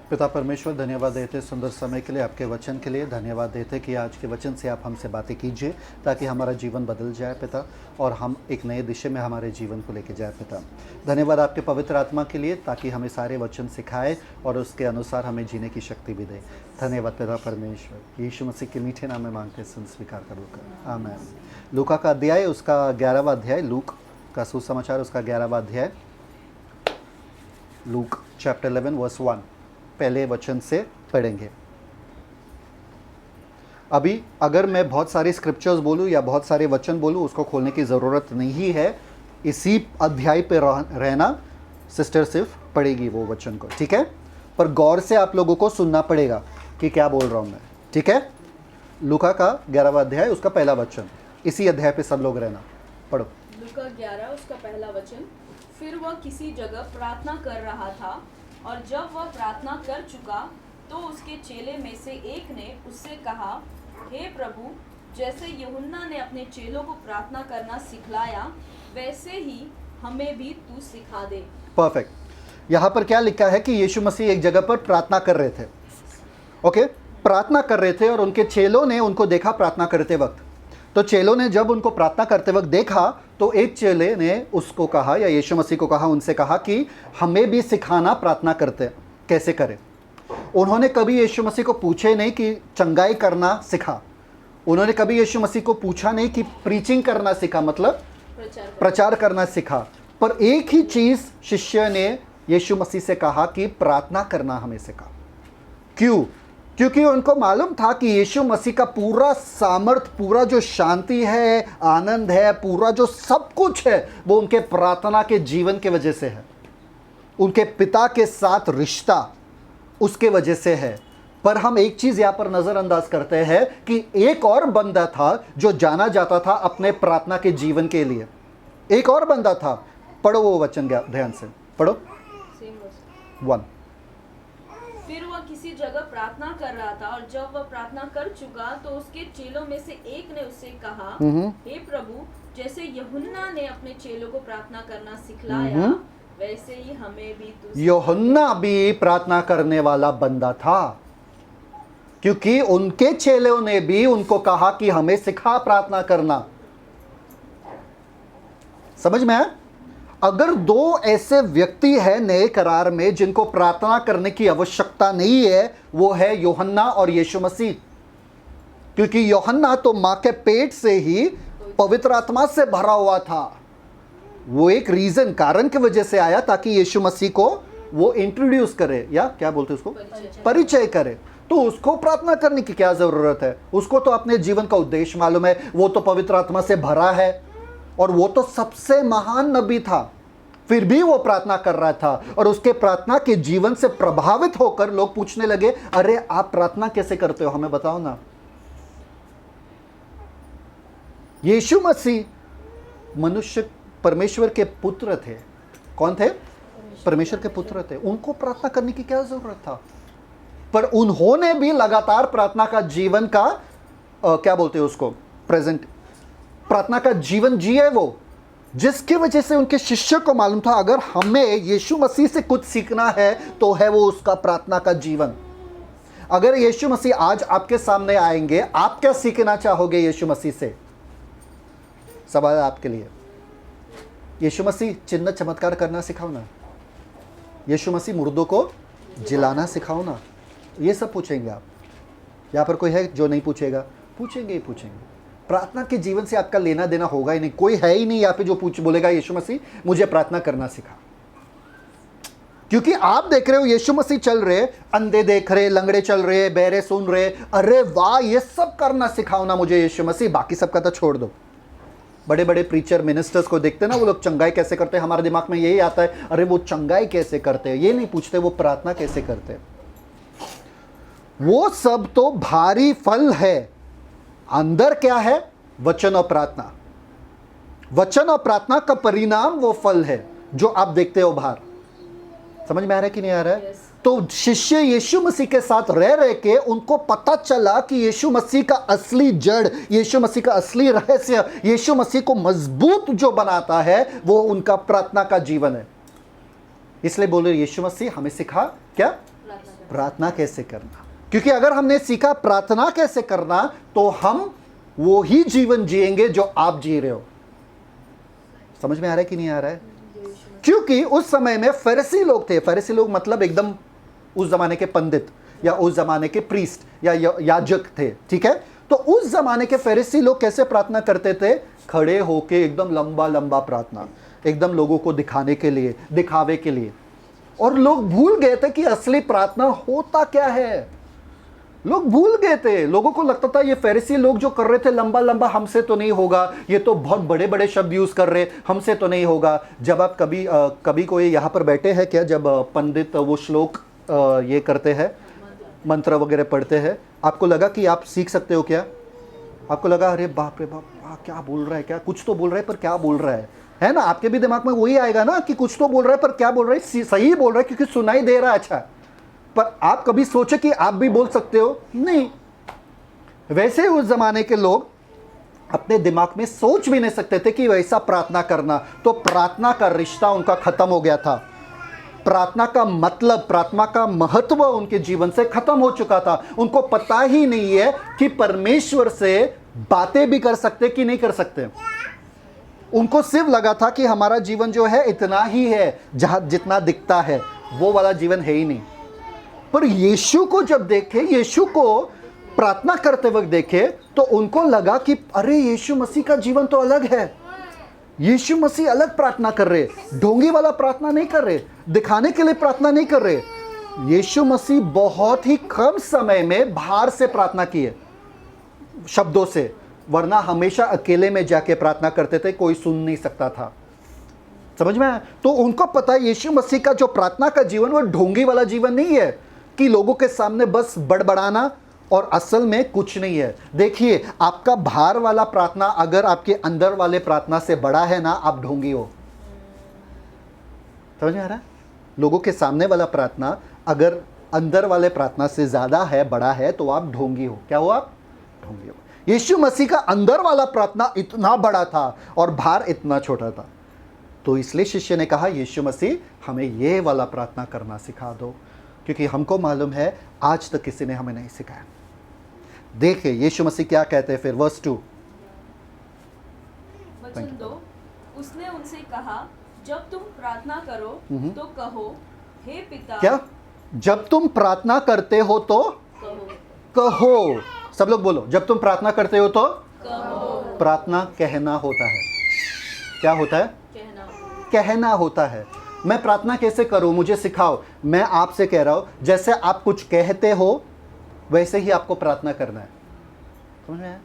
पिता परमेश्वर, धन्यवाद देते सुंदर समय के लिए, आपके वचन के लिए धन्यवाद देते कि आज के वचन से आप हमसे बातें कीजिए ताकि हमारा जीवन बदल जाए पिता, और हम एक नए दिशा में हमारे जीवन को लेके जाए पिता। धन्यवाद आपके पवित्र आत्मा के लिए ताकि हमें सारे वचन सिखाए और उसके अनुसार हमें जीने की शक्ति भी दे। धन्यवाद पिता परमेश्वर, यीशु मसीह के मीठे नाम में मांगते सुन स्वीकार करूँगा, आमीन। लूका का अध्याय, उसका 11वां अध्याय, लूक का सुसमाचार उसका 11वां अध्याय, लूक चैप्टर 11 वर्स 1 पहले वचन से पढ़ेंगे। अभी अगर मैं बहुत सारे स्क्रिप्चर्स बोलूं या बहुत सारे वचन बोलूं, उसको खोलने की ज़रूरत नहीं है। इसी अध्याय पे रहना, सिस्टर सिर्फ पढ़ेगी वो वचन को, ठीक है। पर गौर से आप लोगों को सुनना पड़ेगा कि क्या बोल रहा हूं मैं, ठीक है। लूका का 11वां अध्याय, उसका पहला वचन, इसी अध्याय पे सब लोग रहना, पढ़ो। लूका 11 उसका पहला वचन। फिर वह किसी जगह प्रार्थना कर रहा था, और जब वह प्रार्थना कर चुका तो उसके चेले में से एक ने उससे कहा, हे प्रभु, जैसे यूहन्ना ने अपने चेलों को प्रार्थना करना सिखलाया, वैसे ही हमें भी तू सिखा दे। परफेक्ट। यहाँ पर क्या लिखा है कि यीशु मसीह एक जगह पर प्रार्थना कर रहे थे, ओके, प्रार्थना कर रहे थे, और उनके चेलों ने उनको देखा प्रार्थना करते वक्त। तो चेलों ने जब उनको प्रार्थना करते वक्त देखा तो एक चेले ने उसको कहा, या यीशु मसीह को कहा, उनसे कहा कि हमें भी सिखाना प्रार्थना करते कैसे करें। उन्होंने कभी यीशु मसीह को पूछे नहीं कि चंगाई करना सिखा, उन्होंने कभी यीशु मसीह को पूछा नहीं कि प्रीचिंग करना सिखा, मतलब प्रचार करना सिखा। पर एक ही चीज़ शिष्य ने यीशु मसीह से कहा कि प्रार्थना करना हमें सिखा। क्यों? क्योंकि उनको मालूम था कि यीशु मसीह का पूरा सामर्थ, पूरा जो शांति है, आनंद है, पूरा जो सब कुछ है, वो उनके प्रार्थना के जीवन के वजह से है, उनके पिता के साथ रिश्ता उसके वजह से है। पर हम एक चीज़ यहाँ पर नज़रअंदाज करते हैं कि एक और बंदा था जो जाना जाता था अपने प्रार्थना के जीवन के लिए। एक और बंदा था, पढ़ो वो वचन ध्यान से पढ़ो, 1। फिर वह किसी जगह प्रार्थना कर रहा था, और जब वह प्रार्थना कर चुका तो उसके चेलों में से एक ने उससे कहा, हे प्रभु, जैसे यूहन्ना ने अपने चेलों को प्रार्थना करना सिखलाया, वैसे ही हमें भी तू। यूहन्ना भी प्रार्थना करने वाला बंदा था, क्योंकि उनके चेलों ने भी उनको कहा कि हमें सिखा प्रार्थना करना। समझ में है? अगर दो ऐसे व्यक्ति हैं नए करार में जिनको प्रार्थना करने की आवश्यकता नहीं है, वो है यूहन्ना और यीशु मसीह। क्योंकि यूहन्ना तो मां के पेट से ही पवित्र आत्मा से भरा हुआ था। वो एक रीजन, कारण की वजह से आया ताकि यीशु मसीह को वो इंट्रोड्यूस करे, या क्या बोलते उसको, परिचय करे। तो उसको प्रार्थना करने की क्या जरूरत है? उसको तो अपने जीवन का उद्देश्य मालूम है, वो तो पवित्र आत्मा से भरा है, और वो तो सबसे महान नबी था। फिर भी वो प्रार्थना कर रहा था, और उसके प्रार्थना के जीवन से प्रभावित होकर लोग पूछने लगे, अरे आप प्रार्थना कैसे करते हो, हमें बताओ ना। यीशु मसीह मनुष्य, परमेश्वर के पुत्र थे। कौन थे? परमेश्वर के पुत्र थे। उनको प्रार्थना करने की क्या जरूरत था? पर उन्होंने भी लगातार प्रार्थना का जीवन का क्या बोलते हैं उसको, प्रेजेंट प्रार्थना का जीवन जिए वो, जिसकी वजह से उनके शिष्य को मालूम था अगर हमें यीशु मसीह से कुछ सीखना है तो है वो उसका प्रार्थना का जीवन। अगर यीशु मसीह आज आपके सामने आएंगे, आप क्या सीखना चाहोगे यीशु मसीह से? सवाल आपके लिए। यीशु मसीह चिन्ह चमत्कार करना सिखाओ ना, यीशु मसीह मुर्दों को जिलाना सिखाओ ना, ये सब पूछेंगे आप। यहाँ पर कोई है जो नहीं पूछेगा? पूछेंगे ही पूछेंगे। प्रार्थना के जीवन से आपका लेना देना होगा ही नहीं। कोई है ही नहीं यहाँ पे जो पूछ बोलेगा यीशु मसीह मुझे प्रार्थना करना सिखा। क्योंकि आप देख रहे हो यीशु मसीह चल रहे, अंधे देख रहे, लंगड़े चल रहे, बहरे सुन रहे, अरे वाह ये सब करना सिखाओ ना मुझे यीशु मसीह, बाकी सबका तो छोड़ दो। बड़े बड़े प्रीचर मिनिस्टर्स को देखते ना, वो लोग चंगाई कैसे करते हैं, हमारे दिमाग में यही आता है, अरे वो चंगाई कैसे करते हैं, ये नहीं पूछते वो प्रार्थना कैसे करते हैं। वो सब तो भारी फल है, अंदर क्या है? वचन और प्रार्थना। वचन और प्रार्थना का परिणाम वो फल है जो आप देखते हो बाहर। समझ में आ रहा है कि नहीं आ रहा है? तो शिष्य यीशु मसीह के साथ रह रह के उनको पता चला कि यीशु मसीह का असली जड़, यीशु मसीह का असली रहस्य, यीशु मसीह को मजबूत जो बनाता है वो उनका प्रार्थना का जीवन है। इसलिए बोले यीशु मसीह हमें सिखा क्या? प्रार्थना कैसे करना। क्योंकि अगर हमने सीखा प्रार्थना कैसे करना तो हम वो ही जीवन जिएंगे जो आप जी रहे हो। समझ में आ रहा है कि नहीं आ रहा है? क्योंकि उस समय में फरीसी लोग थे। फरीसी लोग मतलब एकदम उस जमाने के पंडित या उस जमाने के प्रीस्ट या याजक थे, ठीक है। तो उस जमाने के फरीसी लोग कैसे प्रार्थना करते थे? खड़े होके एकदम लंबा लंबा प्रार्थना, एकदम लोगों को दिखाने के लिए, दिखावे के लिए। और लोग भूल गए थे कि असली प्रार्थना होता क्या है। लोग भूल गए थे। लोगों को लगता था ये फरीसी लोग जो कर रहे थे लंबा लंबा, हमसे तो नहीं होगा, ये तो बहुत बड़े बड़े शब्द यूज कर रहे, हमसे तो नहीं होगा। जब आप कभी कोई यहाँ पर बैठे हैं क्या, जब पंडित वो श्लोक ये करते हैं, मंत्र वगैरह पढ़ते हैं, आपको लगा कि आप सीख सकते हो क्या? आपको लगा अरे बाप रे बाप, क्या बोल रहा है, क्या कुछ तो बोल रहा है पर क्या बोल रहा है ना? आपके भी दिमाग में वही आएगा ना कि कुछ तो बोल रहा है पर क्या बोल रहा है, सही बोल रहा है क्योंकि सुनाई दे रहा है। अच्छा, पर आप कभी सोचे कि आप भी बोल सकते हो? नहीं। वैसे उस जमाने के लोग अपने दिमाग में सोच भी नहीं सकते थे कि वैसा प्रार्थना करना। तो प्रार्थना का रिश्ता उनका खत्म हो गया था। प्रार्थना का मतलब, प्रार्थना का महत्व उनके जीवन से खत्म हो चुका था। उनको पता ही नहीं है कि परमेश्वर से बातें भी कर सकते कि नहीं कर सकते। उनको सिर्फ लगा था कि हमारा जीवन जो है इतना ही है, जहां जितना दिखता है वो वाला जीवन है ही नहीं। पर यीशु को जब देखे, यीशु को प्रार्थना करते वक्त देखे, तो उनको लगा कि अरे यीशु मसीह का जीवन तो अलग है। यीशु मसीह अलग प्रार्थना कर रहे, ढोंगी वाला प्रार्थना नहीं कर रहे, दिखाने के लिए प्रार्थना नहीं कर रहे। यीशु मसीह बहुत ही कम समय में बाहर से प्रार्थना किए, शब्दों से, वरना हमेशा अकेले में जाके प्रार्थना करते थे, कोई सुन नहीं सकता था। समझ में आया? तो उनको पता है यीशु मसीह का जो प्रार्थना का जीवन वो ढोंगी वाला जीवन नहीं है कि लोगों के सामने बस बड़बड़ाना और असल में कुछ नहीं है। देखिए, आपका बाहर वाला प्रार्थना अगर आपके अंदर वाले प्रार्थना से बड़ा है ना, आप ढोंगी हो। समझ में आ रहा है? लोगों के सामने वाला प्रार्थना अगर अंदर वाले प्रार्थना से ज्यादा है, बड़ा है, तो आप ढोंगी हो। क्या हो आप? ढोंगी हो। यीशु मसीह का अंदर वाला प्रार्थना इतना बड़ा था और बाहर इतना छोटा था। तो इसलिए शिष्य ने कहा यीशु मसीह हमें ये वाला प्रार्थना करना सिखा दो, क्योंकि हमको मालूम है आज तक किसी ने हमें नहीं सिखाया। देखिए यीशु मसीह क्या कहते हैं फिर, वर्स 2। वचन 2, उसने उनसे कहा, जब तुम प्रार्थना करो तो कहो, हे पिता। क्या? जब तुम प्रार्थना करते हो तो कहो। सब लोग बोलो, जब तुम प्रार्थना करते हो तो कहो। प्रार्थना कहना होता है। क्या होता है? कहना होता है। मैं प्रार्थना कैसे करूं, मुझे सिखाओ। मैं आपसे कह रहा हूं, जैसे आप कुछ कहते हो वैसे ही आपको प्रार्थना करना है। समझ में आया?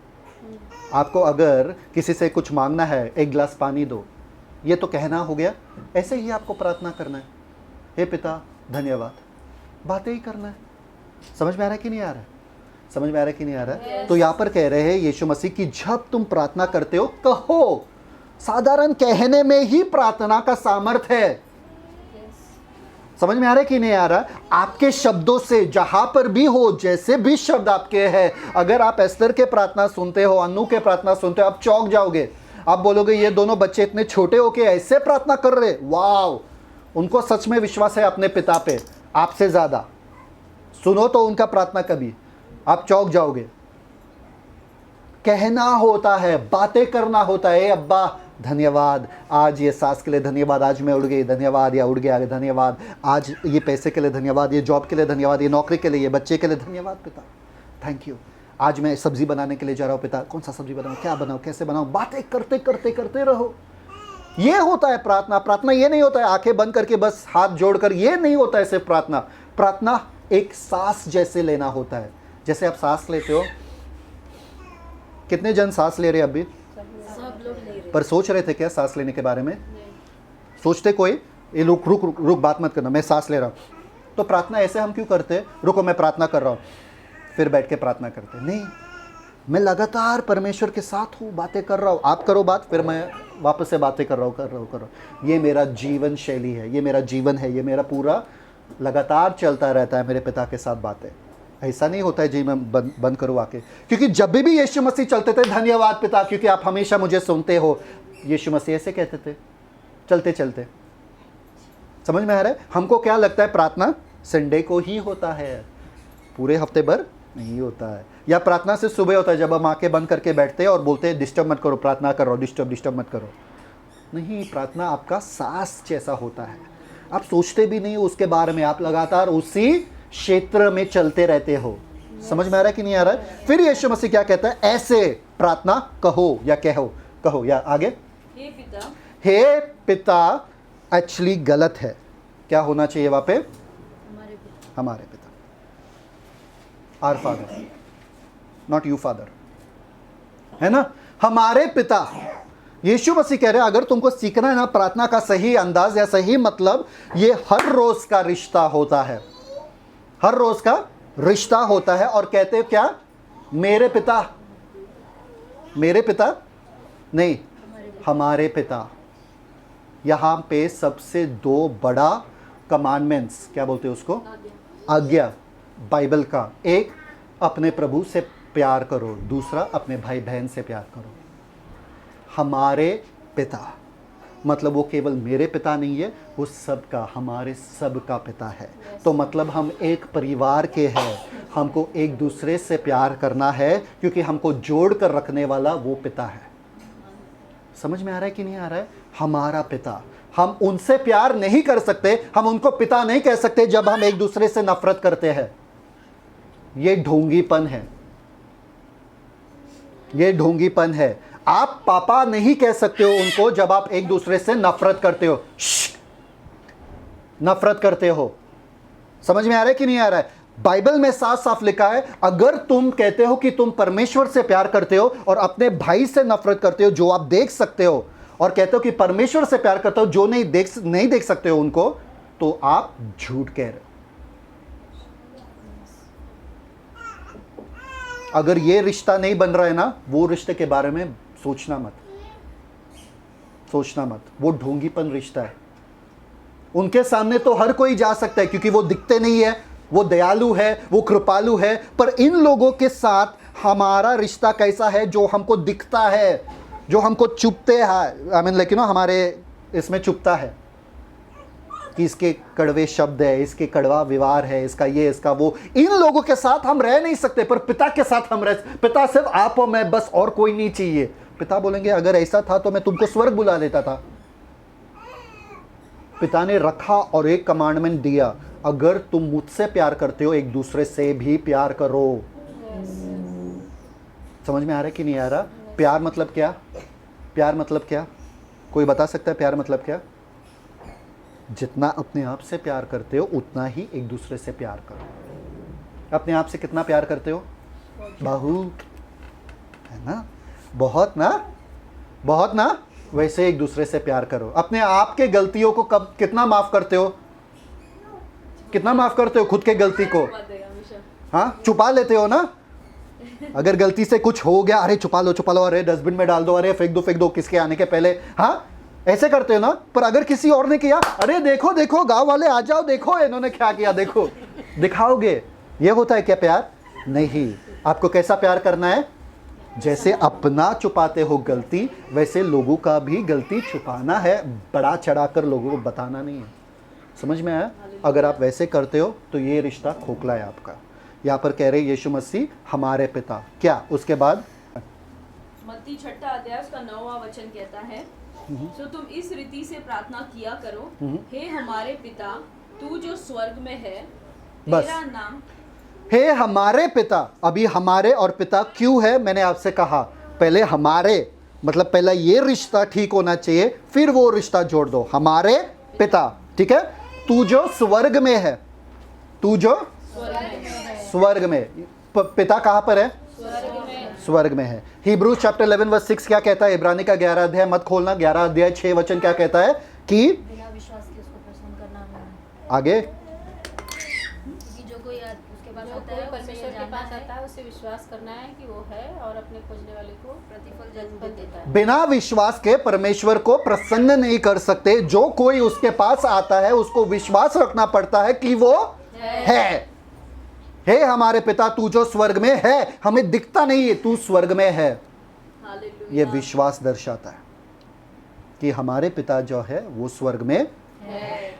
आपको अगर किसी से कुछ मांगना है, एक गिलास पानी दो, ये तो कहना हो गया। ऐसे ही आपको प्रार्थना करना है, हे पिता धन्यवाद। बातें ही करना है। समझ में आ रहा है कि नहीं आ रहा है? समझ में आ रहा है कि नहीं आ रहा है? तो यहाँ पर कह रहे हैं यीशु मसीह कि जब तुम प्रार्थना करते हो कहो। साधारण कहने में ही प्रार्थना का सामर्थ्य है। समझ में आ रहा है कि नहीं आ रहा? आपके शब्दों से, जहां पर भी हो, जैसे भी शब्द आपके हैं, अगर आप एस्तर के प्रार्थना सुनते हो, अन्नू के प्रार्थना सुनते हो, आप चौंक जाओगे। आप बोलोगे ये दोनों बच्चे इतने छोटे होके ऐसे प्रार्थना कर रहे, वाव। उनको सच में विश्वास है अपने पिता पे आपसे ज्यादा। सुनो तो उनका प्रार्थना कभी, आप चौंक जाओगे। कहना होता है, बातें करना होता है। अब्बा धन्यवाद, आज ये सांस के लिए धन्यवाद, आज मैं उड़ गई धन्यवाद, या उड़ गया धन्यवाद, आज ये पैसे के लिए धन्यवाद, ये जॉब के लिए धन्यवाद, ये नौकरी के लिए, ये बच्चे के लिए धन्यवाद पिता, थैंक यू। आज मैं सब्जी बनाने के लिए जा रहा हूँ पिता, कौन सा सब्जी बनाऊँ, क्या बनाऊँ, कैसे बनाऊँ। बातें करते करते करते रहो। ये होता है प्रार्थना। प्रार्थना ये नहीं होता है आंखें बंद करके बस हाथ जोड़कर, ये नहीं होता है सिर्फ प्रार्थना। प्रार्थना एक सांस जैसे लेना होता है। जैसे आप सांस लेते हो, कितने जन सांस ले रहे हैं अभी? सब लोग ले रहे। पर सोच रहे थे क्या सांस लेने के बारे में? सोचते कोई? ये रुक रुक रुक रुक, बात मत करना, मैं सांस ले रहा हूँ। तो प्रार्थना ऐसे हम क्यों करते? रुको मैं प्रार्थना कर रहा हूँ, फिर बैठ के प्रार्थना करते नहीं। मैं लगातार परमेश्वर के साथ हूँ, बातें कर रहा हूँ। आप करो बात, फिर मैं वापस से बातें कर रहा हूँ। ये मेरा जीवन शैली है, ये मेरा जीवन है, ये मेरा पूरा लगातार चलता रहता है मेरे पिता के साथ बातें। ऐसा नहीं होता है जी मैं बंद करूँ आके। क्योंकि जब भी यीशु मसीह चलते थे, धन्यवाद पिता क्योंकि आप हमेशा मुझे सुनते हो, यीशु मसीह ऐसे कहते थे चलते चलते। समझ में आ रहा है? हमको क्या लगता है प्रार्थना संडे को ही होता है, पूरे हफ्ते भर नहीं होता है। या प्रार्थना से सुबह होता है, जब हम आंखें बंद करके बैठते हैं और बोलते हैं डिस्टर्ब मत करो, प्रार्थना कर रहा हो, डिस्टर्ब मत करो। नहीं, प्रार्थना आपका सांस जैसा होता है, आप सोचते भी नहीं हो उसके बारे में, आप लगातार उसी क्षेत्र में चलते रहते हो। समझ में आ रहा है कि नहीं आ रहा है? फिर यीशु मसीह क्या कहता है, ऐसे प्रार्थना कहो या कहो या आगे, हे पिता एक्चुअली गलत है, क्या होना चाहिए वहां पे, हमारे पिता, our father, not you father, है ना, हमारे पिता। यीशु मसीह कह रहे हैं अगर तुमको सीखना है ना प्रार्थना का सही अंदाज या सही मतलब, ये हर रोज का रिश्ता होता है, हर रोज का रिश्ता होता है। और कहते हो क्या, मेरे पिता नहीं, हमारे पिता। यहां पे सबसे दो बड़ा कमांडमेंट्स, क्या बोलते हैं उसको, आज्ञा बाइबल का, एक अपने प्रभु से प्यार करो, दूसरा अपने भाई बहन से प्यार करो। हमारे पिता मतलब वो केवल मेरे पिता नहीं है, वो सबका, हमारे सबका पिता है। तो मतलब हम एक परिवार के हैं, हमको एक दूसरे से प्यार करना है क्योंकि हमको जोड़ कर रखने वाला वो पिता है। समझ में आ रहा है कि नहीं आ रहा है? हमारा पिता, हम उनसे प्यार नहीं कर सकते, हम उनको पिता नहीं कह सकते जब हम एक दूसरे से नफरत करते हैं। ये ढोंगीपन है, ये ढोंगीपन है। आप पापा नहीं कह सकते हो उनको जब आप एक दूसरे से नफरत करते हो, नफरत करते हो। समझ में आ रहा है कि नहीं आ रहा है? बाइबल में साफ साफ लिखा है, अगर तुम कहते हो कि तुम परमेश्वर से प्यार करते हो और अपने भाई से नफरत करते हो जो आप देख सकते हो, और कहते हो कि परमेश्वर से प्यार करते हो जो नहीं देख सकते हो उनको, तो आप झूठ कह रहे हो। अगर ये रिश्ता नहीं बन रहा है ना, वो रिश्ते के बारे में सोचना मत, वो ढोंगीपन रिश्ता है। उनके सामने तो हर कोई जा सकता है क्योंकि वो दिखते नहीं है, वो दयालु है, वो कृपालु है, पर इन लोगों के साथ हमारा रिश्ता कैसा है जो हमको दिखता है, जो हमको चुभते हैं, I mean like you know, हमारे इसमें चुभता है कि इसके कड़वे शब्द है, इसके कड़वा व्यवहार है, इसका ये इसका वो। इन लोगों के साथ हम रह नहीं सकते, पर पिता के साथ हम रह, पिता सिर्फ आप और मैं, बस और कोई नहीं चाहिए। पिता बोलेंगे अगर ऐसा था तो मैं तुमको स्वर्ग बुला लेता था। पिता ने रखा और एक कमांडमेंट दिया, अगर तुम मुझसे प्यार करते हो एक दूसरे से भी प्यार करो। समझ में आ रहा है कि नहीं आ रहा? प्यार मतलब क्या, प्यार मतलब क्या, कोई बता सकता है प्यार मतलब क्या? जितना अपने आप से प्यार करते हो उतना ही एक दूसरे से प्यार करो। अपने आप से कितना प्यार करते हो? बहुत, है ना, बहुत ना, वैसे एक दूसरे से प्यार करो। अपने आप के गलतियों को कब कितना माफ करते हो? कितना माफ करते हो खुद के गलती को? हाँ, छुपा लेते हो ना। अगर गलती से कुछ हो गया, अरे छुपा लो, अरे डस्टबिन में डाल दो, अरे फेंक दो किसके आने के पहले, हाँ ऐसे करते हो ना। पर अगर किसी और ने किया, अरे देखो गांव वाले आ जाओ, देखो इन्होंने क्या किया, देखो, दिखाओगे। ये होता है क्या प्यार? नहीं। आपको कैसा प्यार करना है? जैसे अपना छुपाते हो गलती, वैसे लोगों का भी गलती छुपाना है, बड़ा चढ़ाकर लोगों को बताना नहीं है। समझ में आया? अगर आप वैसे करते हो तो ये रिश्ता खोखला है आपका। यहाँ पर कह रहे यीशु मसीह हमारे पिता, क्या उसके बाद मत्ती 6 अध्याय उसका 9वां वचन कहता है, सो तुम इस रीति से प्रार्थना किया करो, हे हमारे पिता तू जो स्वर्ग में है, तेरा नाम। हे हमारे पिता, अभी हमारे और पिता क्यों है? मैंने आपसे कहा पहले हमारे मतलब पहला ये रिश्ता ठीक होना चाहिए, फिर वो रिश्ता जोड़ दो, हमारे पिता, ठीक है। तू जो स्वर्ग में है, तू जो स्वर्ग में, पिता कहाँ पर है? स्वर्ग में है। हिब्रूज चैप्टर 11 वर्स 6 क्या कहता है? इब्रानी का 11 अध्याय मत खोलना, 11 अध्याय 6 वचन क्या कहता है कि बिना विश्वास के उसको प्रसन्न करना नहीं। आगे, क्योंकि जो कोई उसके पास आता है, परमेश्वर के पास आता है, उससे विश्वास करना है कि वो है और अपने खोजने वाले को प्रतिफल जरूर देता है। बिना विश्वास के परमेश्वर को प्रसन्न नहीं कर सकते। जो कोई उसके पास आता है उसको विश्वास रखना पड़ता है कि वो है। हे हमारे पिता तू जो स्वर्ग में है, हमें दिखता नहीं है, तू स्वर्ग में है। ये विश्वास दर्शाता है कि हमारे पिता जो है वो स्वर्ग में है।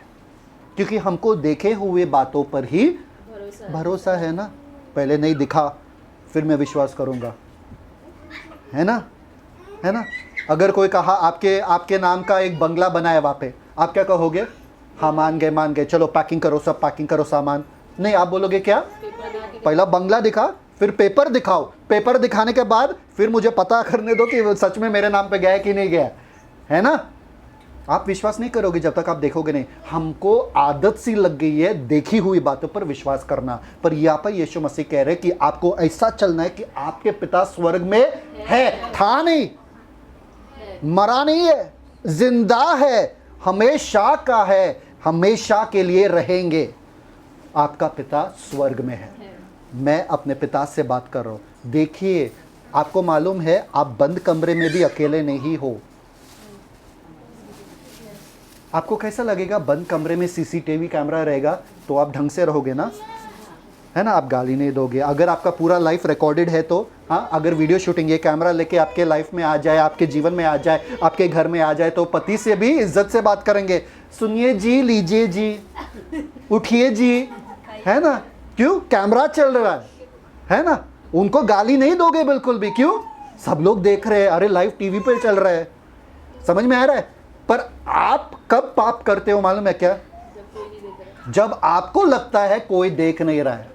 क्योंकि हमको देखे हुए बातों पर ही भरोसा है ना। पहले नहीं दिखा फिर मैं विश्वास करूंगा, है ना, है ना। अगर कोई कहा आपके नाम का एक बंगला बना है वहाँ पे, आप क्या कहोगे? हाँ मान गए, चलो पैकिंग करो, सब पैकिंग करो सामान। नहीं, आप बोलोगे क्या? पहला बंगला दिखा फिर पेपर दिखाओ, पेपर दिखाने के बाद फिर मुझे पता करने दो कि वो सच में मेरे नाम पे गया है कि नहीं गया, है ना। आप विश्वास नहीं करोगे जब तक आप देखोगे नहीं। हमको आदत सी लग गई है देखी हुई बातों पर विश्वास करना, पर यहाँ पर यीशु मसीह कह रहे हैं कि आपको ऐसा चलना है कि आपके पिता स्वर्ग में है, था नहीं, मरा नहीं है, जिंदा है, हमेशा का है, हमेशा के लिए रहेंगे। आपका पिता स्वर्ग में है। मैं अपने पिता से बात कर रहा हूं। देखिए, आपको मालूम है आप बंद कमरे में भी अकेले नहीं हो। आपको कैसा लगेगा? बंद कमरे में सीसीटीवी कैमरा रहेगा तो आप ढंग से रहोगे ना, है ना, आप गाली नहीं दोगे। अगर आपका पूरा लाइफ रिकॉर्डेड है तो हाँ, अगर वीडियो शूटिंग ये कैमरा लेके आपके लाइफ में आ जाए, आपके जीवन में आ जाए, आपके घर में आ जाए, तो पति से भी इज्जत से बात करेंगे। सुनिए जी, लीजिए जी, उठिए जी, है ना। क्यों? कैमरा चल रहा है ना। उनको गाली नहीं दोगे बिल्कुल भी। क्यों? सब लोग देख रहे हैं, अरे लाइव टीवी पे चल रहा है। समझ में आ रहा है? पर आप कब पाप करते हो मालूम है क्या? जब आपको लगता है कोई देख नहीं रहा है।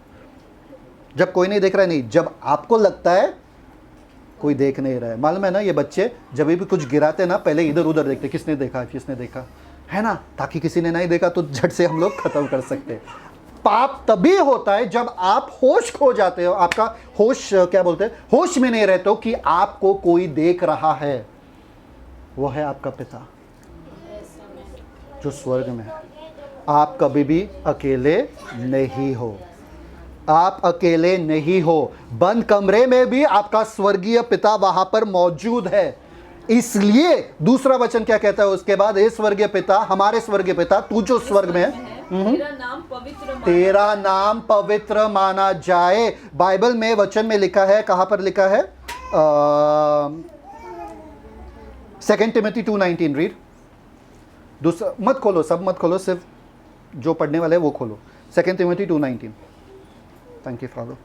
जब कोई नहीं देख रहा है नहीं, जब आपको लगता है कोई देख नहीं रहा है। मालूम है ना, ये बच्चे जब भी कुछ गिराते ना पहले इधर उधर देखते, किसने देखा, किसने देखा, है ना, ताकि किसी ने नहीं देखा तो झट से हम लोग खत्म कर सकते हैं। पाप तभी होता है जब आप होश खो जाते हो। आपका होश क्या बोलते हैं, होश में नहीं रहते हो कि आपको कोई देख रहा है। वो है आपका पिता जो स्वर्ग में है। आप कभी भी अकेले नहीं हो। आप अकेले नहीं हो। बंद कमरे में भी आपका स्वर्गीय पिता वहां पर मौजूद है। इसलिए दूसरा वचन क्या कहता है उसके बाद? हे स्वर्गीय पिता, हमारे स्वर्गीय पिता, तू जो स्वर्ग में है, तेरा नाम पवित्र माना जाए। बाइबल में वचन में लिखा है, कहां पर लिखा है? 2 टिमोथी 2:19 रीड। दूसरा मत खोलो, सब मत खोलो, सिर्फ जो पढ़ने वाले वो खोलो। 2 टिमोथी 2:19। Thank you father.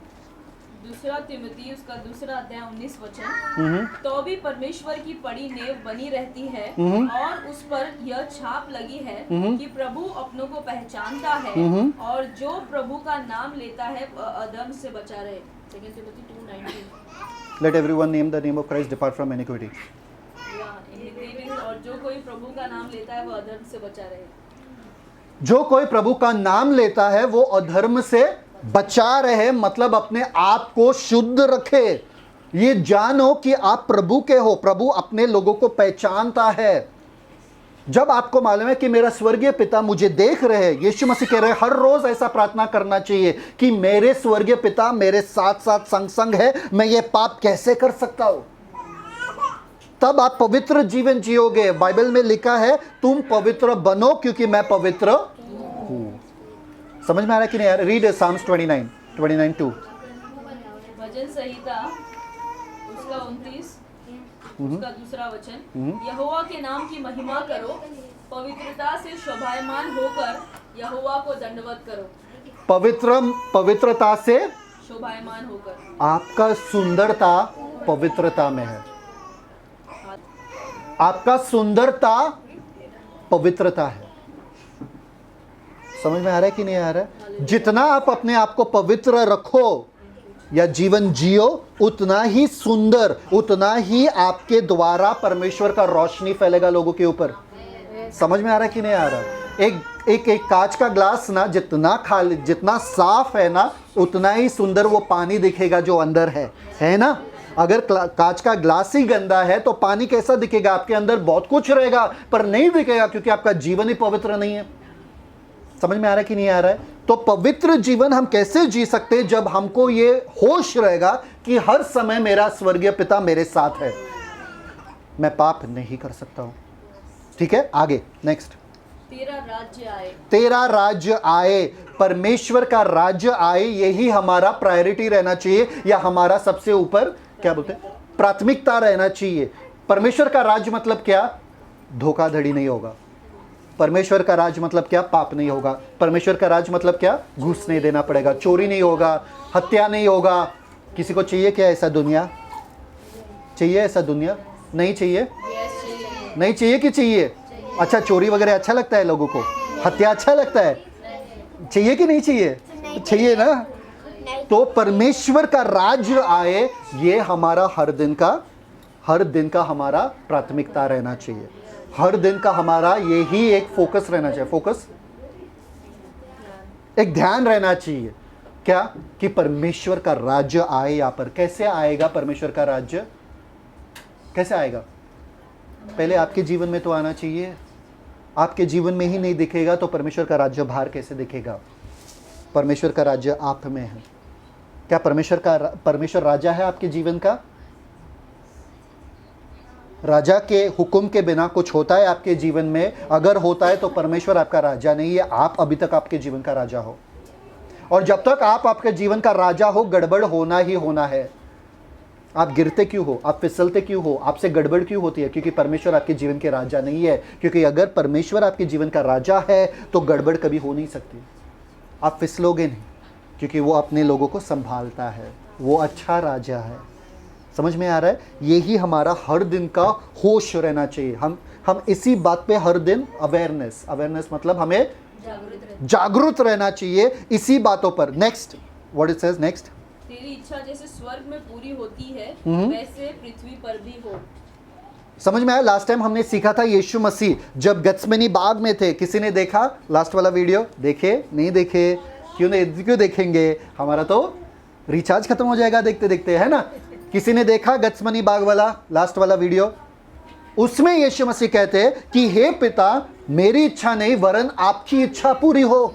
दूसरा तिमोथी उसका दूसरा अध्याय 19 वचन। तो भी परमेश्वर की पड़ी नेव बनी रहती है और उस पर यह छाप लगी है कि प्रभु अपनों को पहचानता है और जो प्रभु का नाम लेता है वह अधर्म से बचा रहे। 2 Timothy 2:19। Let everyone name the name of Christ depart from iniquity. और जो कोई प्रभु का नाम लेता है वो अधर्म से बचा रहे। जो कोई प्रभु का नाम लेता है वो अधर्म से बचा रहे, मतलब अपने आप को शुद्ध रखे। ये जानो कि आप प्रभु के हो। प्रभु अपने लोगों को पहचानता है। जब आपको मालूम है कि मेरा स्वर्गीय पिता मुझे देख रहे हैं, यीशु मसीह कह रहे हैं हर रोज ऐसा प्रार्थना करना चाहिए कि मेरे स्वर्गीय पिता मेरे साथ साथ संग संग है, मैं ये पाप कैसे कर सकता हूं। तब आप पवित्र जीवन जियोगे। बाइबल में लिखा है तुम पवित्र बनो क्योंकि मैं पवित्र हूं। समझ में आ रहा है कि नहीं यार? Read Sam's 29:2। भजन संहिता उसका 29 उसका दूसरा वचन। यहोवा के नाम की महिमा करो, पवित्रता से शोभायमान होकर यहोवा को दंडवत करो। पवित्रता से शोभायमान होकर। आपका सुंदरता पवित्रता में है। आपका सुंदरता पवित्रता है। समझ में आ रहा है कि नहीं आ रहा है? जितना आप अपने आप को पवित्र रखो या जीवन जियो, उतना ही सुंदर, उतना ही आपके द्वारा परमेश्वर का रोशनी फैलेगा लोगों के ऊपर। समझ में आ रहा है कि नहीं आ रहा? एक कांच का ग्लास ना जितना खाली, जितना साफ है ना, उतना ही सुंदर वो पानी दिखेगा जो अंदर है ना। अगर कांच का ग्लास ही गंदा है तो पानी कैसा दिखेगा? आपके अंदर बहुत कुछ रहेगा पर नहीं दिखेगा क्योंकि आपका जीवन ही पवित्र नहीं है। समझ में आ रहा है कि नहीं आ रहा है? तो पवित्र जीवन हम कैसे जी सकते हैं? जब हमको ये होश रहेगा कि हर समय मेरा स्वर्गीय पिता मेरे साथ है, मैं पाप नहीं कर सकता हूं। ठीक है, आगे नेक्स्ट। तेरा राज्य आए। तेरा राज्य आए, परमेश्वर का राज्य आए, यही हमारा प्रायोरिटी रहना चाहिए, या हमारा सबसे ऊपर क्या बोलते हैं, प्राथमिकता रहना चाहिए। परमेश्वर का राज्य मतलब क्या? धोखाधड़ी नहीं होगा, परमेश्वर का राज मतलब क्या? पाप नहीं होगा। परमेश्वर का राज मतलब क्या? घूस नहीं देना पड़ेगा, चोरी नहीं होगा, हत्या नहीं होगा। किसी को चाहिए क्या ऐसा दुनिया? चाहिए ऐसा दुनिया? नहीं चाहिए? नहीं चाहिए कि चाहिए? अच्छा, चोरी वगैरह अच्छा लगता है लोगों को? हत्या अच्छा लगता है? चाहिए कि नहीं चाहिए? चाहिए ना? तो परमेश्वर का राज्य आए, ये हमारा हर दिन का हमारा प्राथमिकता रहना चाहिए। हर दिन का हमारा यही एक फोकस रहना चाहिए। फोकस, एक ध्यान रहना चाहिए। क्या? कि परमेश्वर का राज्य आए यहाँ पर। कैसे आएगा परमेश्वर का राज्य? कैसे आएगा? पहले आपके जीवन में तो आना चाहिए। आपके जीवन में ही नहीं दिखेगा तो परमेश्वर का राज्य बाहर कैसे दिखेगा? परमेश्वर का राज्य आप में है। क्या परमेश्वर राजा है आपके जीवन का? राजा के हुक्म के बिना कुछ होता है आपके जीवन में? अगर होता है तो परमेश्वर आपका राजा नहीं है, आप अभी तक आपके जीवन का राजा हो। और जब तक आप आपके जीवन का राजा हो, गड़बड़ होना ही होना है। आप गिरते क्यों हो? आप फिसलते क्यों हो? आपसे गड़बड़ क्यों होती है? क्योंकि परमेश्वर आपके जीवन के राजा नहीं है। क्योंकि अगर परमेश्वर आपके जीवन का राजा है तो गड़बड़ कभी हो नहीं सकती। आप फिसलोगे नहीं, क्योंकि वो अपने लोगों को संभालता है। वो अच्छा राजा है। समझ में आ रहा है? यही हमारा हर दिन का होश रहना चाहिए। हम इसी बात पे हर दिन अवेयरनेस मतलब हमें जागरूक रहना चाहिए इसी बातों पर। Next, what it says next? तेरी इच्छा जैसे स्वर्ग में पूरी होती है वैसे पृथ्वी पर भी हो। समझ में आया? लास्ट टाइम हमने सीखा था यीशु मसीह जब गत्समनी बाग में थे। किसी ने देखा लास्ट वाला वीडियो? देखे? नहीं देखे? क्यों देखेंगे? हमारा तो रिचार्ज खत्म हो जाएगा देखते देखते, है ना? किसी ने देखा गत्समनी बाग वाला लास्ट वाला वीडियो? उसमें यीशु मसीह कहते हैं कि हे पिता, मेरी इच्छा नहीं वरन आपकी इच्छा पूरी हो।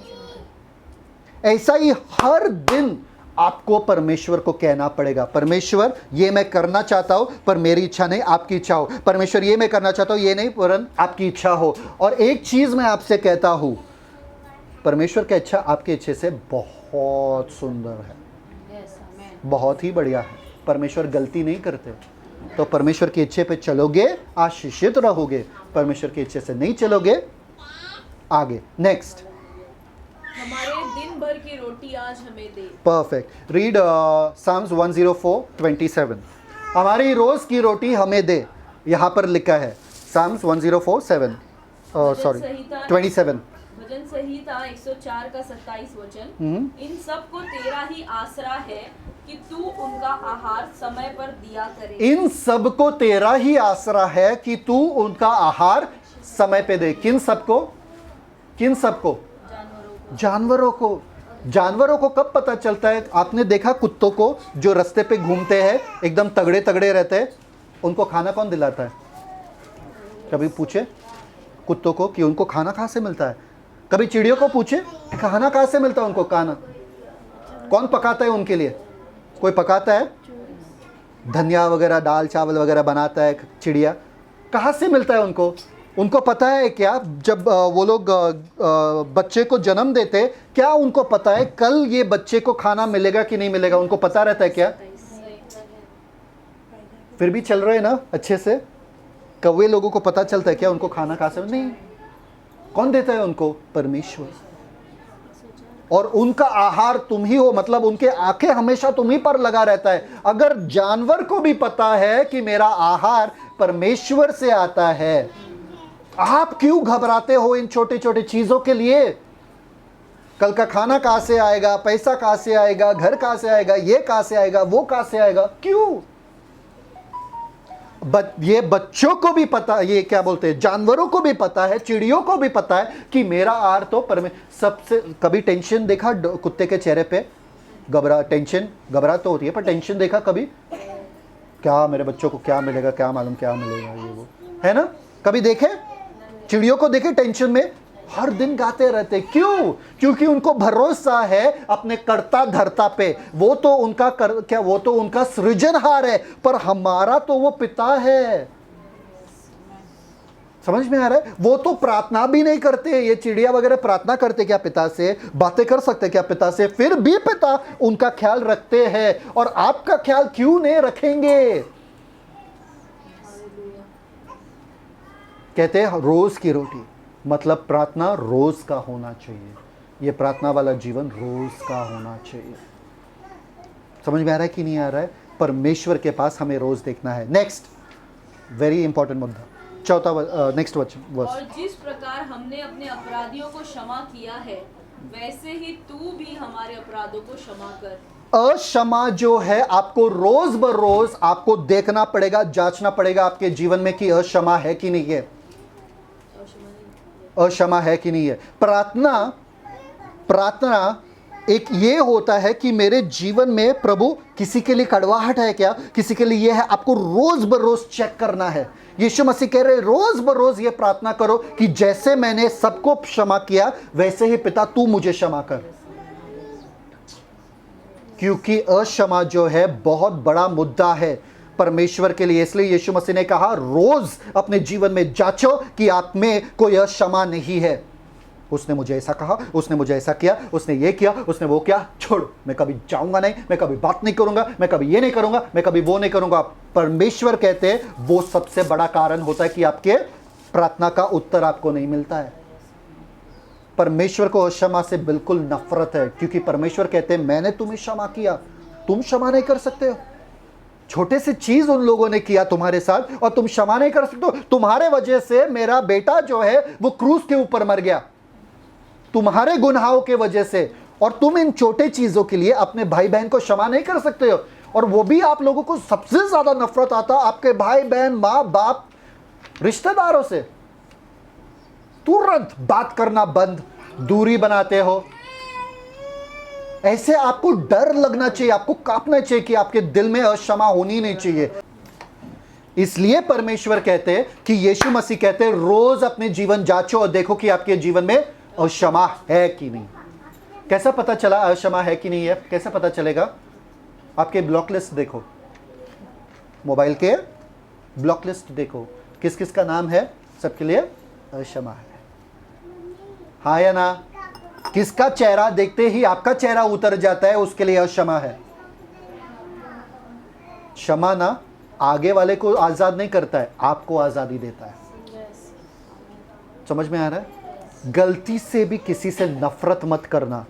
ऐसा ही हर दिन आपको परमेश्वर को कहना पड़ेगा, परमेश्वर ये मैं करना चाहता हूं पर मेरी इच्छा नहीं आपकी इच्छा हो। परमेश्वर ये मैं करना चाहता हूं, ये नहीं वरन आपकी इच्छा हो। और एक चीज मैं आपसे कहता हूं, परमेश्वर की इच्छा आपकी इच्छा से बहुत सुंदर है, बहुत ही बढ़िया है। परमेश्वर गलती नहीं करते। तो परमेश्वर की इच्छा पे चलोगे आशीषित रहोगे, परमेश्वर की इच्छा से नहीं चलोगे आगे। नेक्स्ट, हमारे दिन भर की रोटी आज हमें दे। परफेक्ट। Read Sam's 104:27। हमारी रोज की रोटी हमें दे, यहाँ पर लिखा है साम्स 104:7 सॉरी 27। भजन संहिता 104 का 27 वचन। इन सब को तेरा ही आसरा है कि तू उनका आहार समय पर दिया करे। इन सब को तेरा ही आसरा है कि तू उनका आहार समय पे दे। किन सबको? किन सबको? जानवरों को। जानवरों को कब पता चलता है? आपने देखा कुत्तों को जो रास्ते पे घूमते हैं एकदम तगड़े तगड़े रहते हैं, उनको खाना कौन दिलाता है? कभी पूछे कुत्तों को कि उनको खाना कहाँ से मिलता है? कभी चिड़ियों को पूछे खाना कहाँ से मिलता है उनको? खाना कौन पकाता है उनके लिए? कोई पकाता है? धनिया वगैरह, दाल चावल वगैरह बनाता है चिड़िया। कहाँ से मिलता है उनको? उनको पता है क्या जब वो लोग बच्चे को जन्म देते, क्या उनको पता है कल ये बच्चे को खाना मिलेगा कि नहीं मिलेगा? उनको पता रहता है क्या? फिर भी चल रहे हैं ना अच्छे से। कौवे लोगों को पता चलता है क्या उनको खाना कहाँ से? नहीं। कौन देता है उनको? परमेश्वर। और उनका आहार तुम ही हो, मतलब उनके आंखें हमेशा तुम ही पर लगा रहता है। अगर जानवर को भी पता है कि मेरा आहार परमेश्वर से आता है, आप क्यों घबराते हो इन छोटे छोटे चीजों के लिए? कल का खाना कहां से आएगा, पैसा कहां से आएगा, घर कहां से आएगा, ये कहां से आएगा, वो कहां से आएगा? क्यों? ये बच्चों को भी पता, ये क्या बोलते हैं, जानवरों को भी पता है, चिड़ियों को भी पता है कि मेरा आहार तो सबसे। कभी टेंशन देखा कुत्ते के चेहरे पे? घबरा तो होती है, पर टेंशन देखा कभी? क्या मेरे बच्चों को क्या मिलेगा, क्या मालूम क्या मिलेगा, ये वो, है ना? कभी देखे? चिड़ियों को देखे टेंशन में? हर दिन गाते रहते। क्यों? क्योंकि उनको भरोसा है अपने कर्ता धर्ता पे। वो तो उनका सृजनहार है, पर हमारा तो वो पिता है। समझ में आ रहा है? वो तो प्रार्थना भी नहीं करते। ये चिड़िया वगैरह प्रार्थना करते क्या पिता से? बातें कर सकते क्या पिता से? फिर भी पिता उनका ख्याल रखते हैं। और आपका ख्याल क्यों नहीं रखेंगे? कहते हैं रोज की रोटी। मतलब प्रार्थना रोज का होना चाहिए। ये प्रार्थना वाला जीवन रोज का होना चाहिए। समझ में आ रहा है कि नहीं आ रहा है? परमेश्वर के पास हमें रोज देखना है। नेक्स्ट वेरी इंपॉर्टेंट मुद्दा, चौथा नेक्स्ट और वर्स। जिस प्रकार हमने अपने अपराधियों को क्षमा किया है, वैसे ही तू भी हमारे अपराधों को क्षमा कर। अक्षमा जो है आपको रोज ब रोज आपको देखना पड़ेगा, जांचना पड़ेगा आपके जीवन में कि अक्षमा है कि नहीं है, अक्षमा है कि नहीं है। प्रार्थना एक ये होता है कि मेरे जीवन में प्रभु किसी के लिए कड़वाहट है क्या, किसी के लिए ये है, आपको रोज ब रोज चेक करना है। यीशु मसीह कह रहे रोज ब रोज ये प्रार्थना करो कि जैसे मैंने सबको क्षमा किया वैसे ही पिता तू मुझे क्षमा कर। क्योंकि अक्षमा जो है बहुत बड़ा मुद्दा है परमेश्वर के लिए। इसलिए यीशु मसीह ने कहा रोज अपने जीवन में जांचो कि आप में कोई अक्षमा नहीं है। उसने मुझे ऐसा कहा, उसने मुझे ऐसा किया, उसने ये किया, उसने वो किया, छोड़ो, मैं कभी जाऊंगा नहीं, मैं कभी बात नहीं करूंगा, मैं कभी ये नहीं करूंगा, मैं कभी वो नहीं करूंगा। परमेश्वर कहते हैं वो सबसे बड़ा कारण होता है कि आपके प्रार्थना का उत्तर आपको नहीं मिलता है। परमेश्वर को क्षमा से बिल्कुल नफरत है, क्योंकि परमेश्वर कहते हैं मैंने तुम्हें क्षमा किया, तुम क्षमा नहीं कर सकते हो। छोटे से चीज उन लोगों ने किया तुम्हारे साथ और तुम क्षमा नहीं कर सकते हो। तुम्हारे वजह से मेरा बेटा जो है वो क्रूस के ऊपर मर गया, तुम्हारे गुनाहों के वजह से, और तुम इन छोटे चीजों के लिए अपने भाई बहन को क्षमा नहीं कर सकते हो। और वो भी आप लोगों को सबसे ज्यादा नफरत आता आपके भाई बहन, माँ बाप, रिश्तेदारों से। तुरंत बात करना बंद, दूरी बनाते हो। ऐसे आपको डर लगना चाहिए, आपको कांपना चाहिए कि आपके दिल में अक्षमा होनी नहीं चाहिए। इसलिए परमेश्वर कहते हैं कि यीशु मसीह कहते हैं रोज अपने जीवन जांचो और देखो कि आपके जीवन में अक्षमा है कि नहीं। कैसा पता चला अक्षमा है कि नहीं है? कैसे पता चलेगा? आपके ब्लॉक लिस्ट देखो, मोबाइल के ब्लॉक लिस्ट देखो, किस किस का नाम है, सबके लिए अक्षमा है, हाँ या ना? किसका चेहरा देखते ही आपका चेहरा उतर जाता है, उसके लिए अक्षमा है। क्षमा ना आगे वाले को आजाद नहीं करता है, आपको आजादी देता है। समझ में आ रहा है? गलती से भी किसी से नफरत मत करना,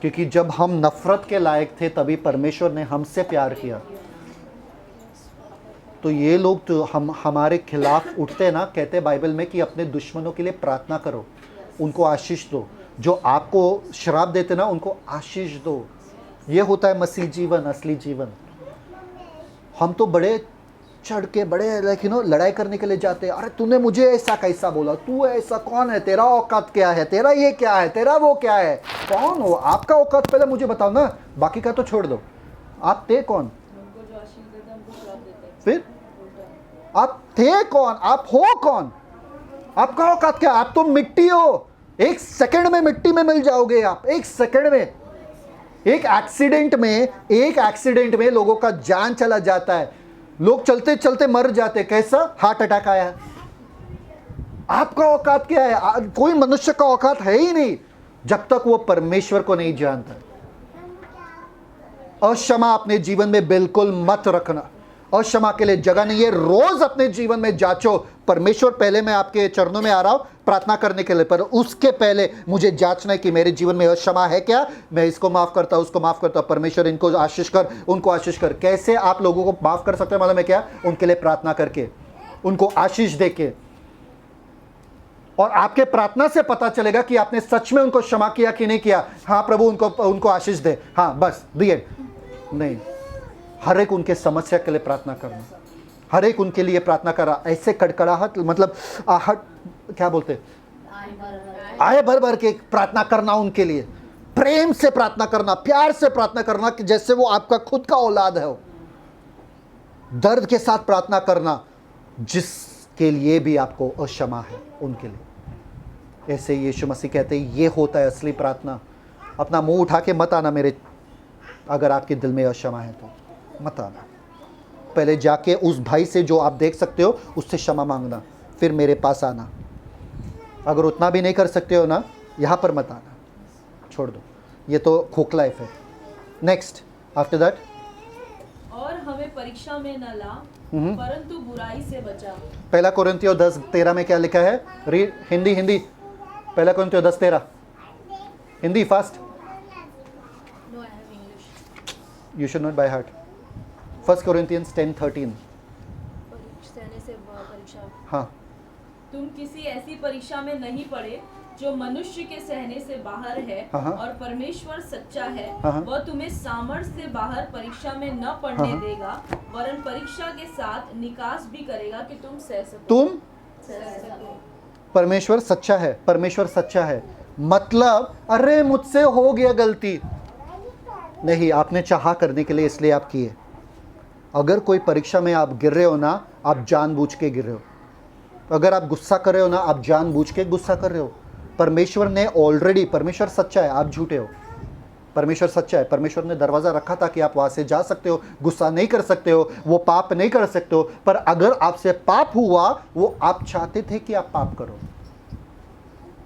क्योंकि जब हम नफरत के लायक थे तभी परमेश्वर ने हमसे प्यार किया। तो ये लोग तो हमारे खिलाफ उठते ना, कहते बाइबल में कि अपने दुश्मनों के लिए प्रार्थना करो, उनको आशीष दो। जो आपको श्राप देते ना उनको आशीष दो। ये होता है मसीह जीवन, असली जीवन। हम तो बड़े चढ़ के बड़े लाइक लड़ाई करने के लिए जाते हैं। अरे तूने मुझे ऐसा कैसा बोला, तू ऐसा कौन है, तेरा औकात क्या है, तेरा ये क्या है, तेरा वो क्या है, कौन हो, आपका औकात पहले मुझे बताओ ना, बाकी का तो छोड़ दो। आप थे कौन? फिर आप थे कौन? आप हो कौन? आपका औकात क्या? आप तो मिट्टी हो, एक सेकंड में मिट्टी में मिल जाओगे आप, एक सेकंड में। एक एक्सीडेंट में लोगों का जान चला जाता है, लोग चलते चलते मर जाते। कैसा? हार्ट अटैक आया। आपका औकात क्या है? कोई मनुष्य का औकात है ही नहीं जब तक वो परमेश्वर को नहीं जानता। अक्षमा अपने जीवन में बिल्कुल मत रखना, अक्षमा के लिए जगह नहीं है। रोज अपने जीवन में जांचो। परमेश्वर, पहले मैं आपके चरणों में आ रहा हूं प्रार्थना करने के लिए, पर उसके पहले मुझे जांचना है कि मेरे जीवन में अक्षमा है क्या, मैं इसको माफ करता हूं, उसको माफ करता हूं। परमेश्वर इनको आशीष कर, उनको आशीष कर। कैसे आप लोगों को माफ कर सकते हैं मालूम है क्या? उनके लिए प्रार्थना करके, उनको आशीष देके। और आपके प्रार्थना से पता चलेगा कि आपने सच में उनको क्षमा किया कि नहीं किया। हाँ प्रभु उनको आशीष दे, हाँ बस दिए नहीं। हर एक उनके समस्या के लिए प्रार्थना करना, हर एक उनके लिए प्रार्थना करा। ऐसे कड़कड़ाहट मतलब आहट, क्या बोलते, आए भर भर के प्रार्थना करना, उनके लिए प्रेम से प्रार्थना करना, प्यार से प्रार्थना करना कि जैसे वो आपका खुद का औलाद है। दर्द के साथ प्रार्थना करना, जिसके लिए भी आपको अक्षमा है उनके लिए। ऐसे यीशु मसीह कहते हैं ये होता है असली प्रार्थना। अपना मुंह उठा के मत आना मेरे, अगर आपके दिल में अक्षमा है तो मत आना। पहले जाके उस भाई से जो आप देख सकते हो उससे क्षमा मांगना, फिर मेरे पास आना। अगर उतना भी नहीं कर सकते हो ना, यहाँ पर मत आना, छोड़ दो, ये तो खोखला है। फिर नेक्स्ट आफ्टर दैट, और हमें परीक्षा में न ला, परंतु बुराई से बचा। पहला कोरिन्थियों 10:13 में क्या लिखा है? रीड हिंदी हिंदी। पहला कोरिन्थियों 10:13 Hindi fast. No I have English. You should not by heart. 1 Corinthians 10:13। परीक्षा। हाँ, तुम किसी ऐसी परीक्षा में नहीं पड़े जो मनुष्य के सहने से बाहर है, हाँ। और परमेश्वर सच्चा है, हाँ। वह तुम्हें सामर्थ्य से बाहर परीक्षा में न पड़ने हाँ। देगा, वरन परीक्षा के साथ निकास भी करेगा कि तुम सह सको। तुम सह सको। परमेश्वर सच्चा है, परमेश्वर सच्चा है मतलब अरे मुझसे हो गया गलती नहीं, आपने चाहा करने के लिए इसलिए आप किए। अगर कोई परीक्षा में आप गिर रहे हो ना, आप जानबूझ के गिर रहे हो। अगर आप गुस्सा कर रहे हो ना, आप जानबूझ के गुस्सा कर रहे हो। परमेश्वर ने ऑलरेडी, परमेश्वर सच्चा है, आप झूठे हो। परमेश्वर सच्चा है, परमेश्वर ने दरवाज़ा रखा था कि आप वहाँ से जा सकते हो, गुस्सा नहीं कर सकते हो, वो पाप नहीं कर सकते हो। पर अगर आपसे पाप हुआ, वो आप चाहते थे कि आप पाप करो।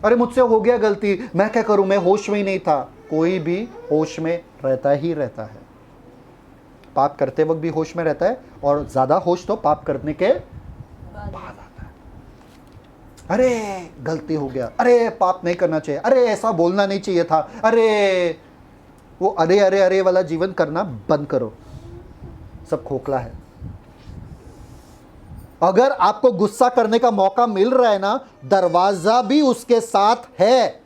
अरे मुझसे हो गया गलती, मैं क्या करूं, मैं होश में ही नहीं था। कोई भी होश में रहता ही रहता है। पाप करते वक्त भी होश में रहता है, और ज़्यादा होश तो पाप करने के बाद आता है। अरे गलती हो गया, अरे पाप नहीं करना चाहिए, अरे ऐसा बोलना नहीं चाहिए था, अरे वो अरे अरे अरे वाला जीवन करना बंद करो। सब खोखला है। अगर आपको गुस्सा करने का मौका मिल रहा है ना, दरवाजा भी उसके साथ है,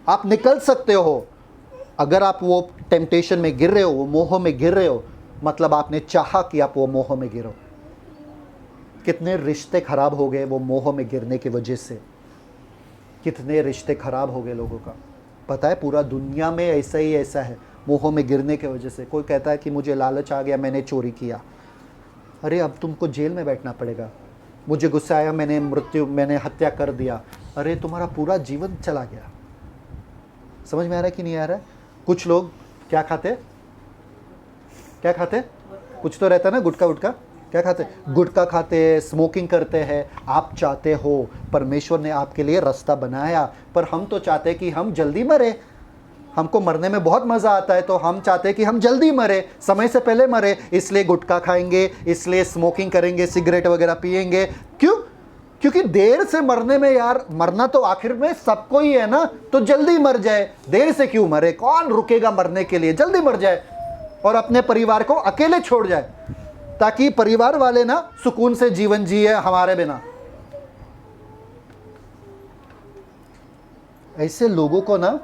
आप निकल सकते हो। अगर आप वो टेम्पटेशन में गिर रहे हो, वो मोह में गिर रहे हो, मतलब आपने चाहा कि आप वो मोह में गिरो। कितने रिश्ते खराब हो गए वो मोह में गिरने की वजह से। कितने रिश्ते खराब हो गए लोगों का, पता है? पूरा दुनिया में ऐसा ही ऐसा है, मोह में गिरने की वजह से। कोई कहता है कि मुझे लालच आ गया, मैंने चोरी किया। अरे अब तुमको जेल में बैठना पड़ेगा। मुझे गुस्सा आया, मैंने हत्या कर दिया। अरे तुम्हारा पूरा जीवन चला गया। समझ में आ रहा है कि नहीं आ रहा है? कुछ लोग क्या खाते, क्या खाते? कुछ तो रहता है ना, गुटखा वुटखा, क्या खाते? गुटखा खाते, स्मोकिंग करते हैं। आप चाहते हो, परमेश्वर ने आपके लिए रास्ता बनाया, पर हम तो चाहते हैं कि हम जल्दी मरे। हमको मरने में बहुत मज़ा आता है, तो हम चाहते हैं कि हम जल्दी मरे, समय से पहले मरे। इसलिए गुटखा खाएंगे, इसलिए स्मोकिंग करेंगे, सिगरेट वगैरह पिएंगे। क्यों? क्योंकि देर से मरने में, यार मरना तो आखिर में सबको ही है ना, तो जल्दी मर जाए। देर से क्यों मरे? कौन रुकेगा मरने के लिए? जल्दी मर जाए और अपने परिवार को अकेले छोड़ जाए, ताकि परिवार वाले ना सुकून से जीवन जिए हमारे बिना। ऐसे लोगों को ना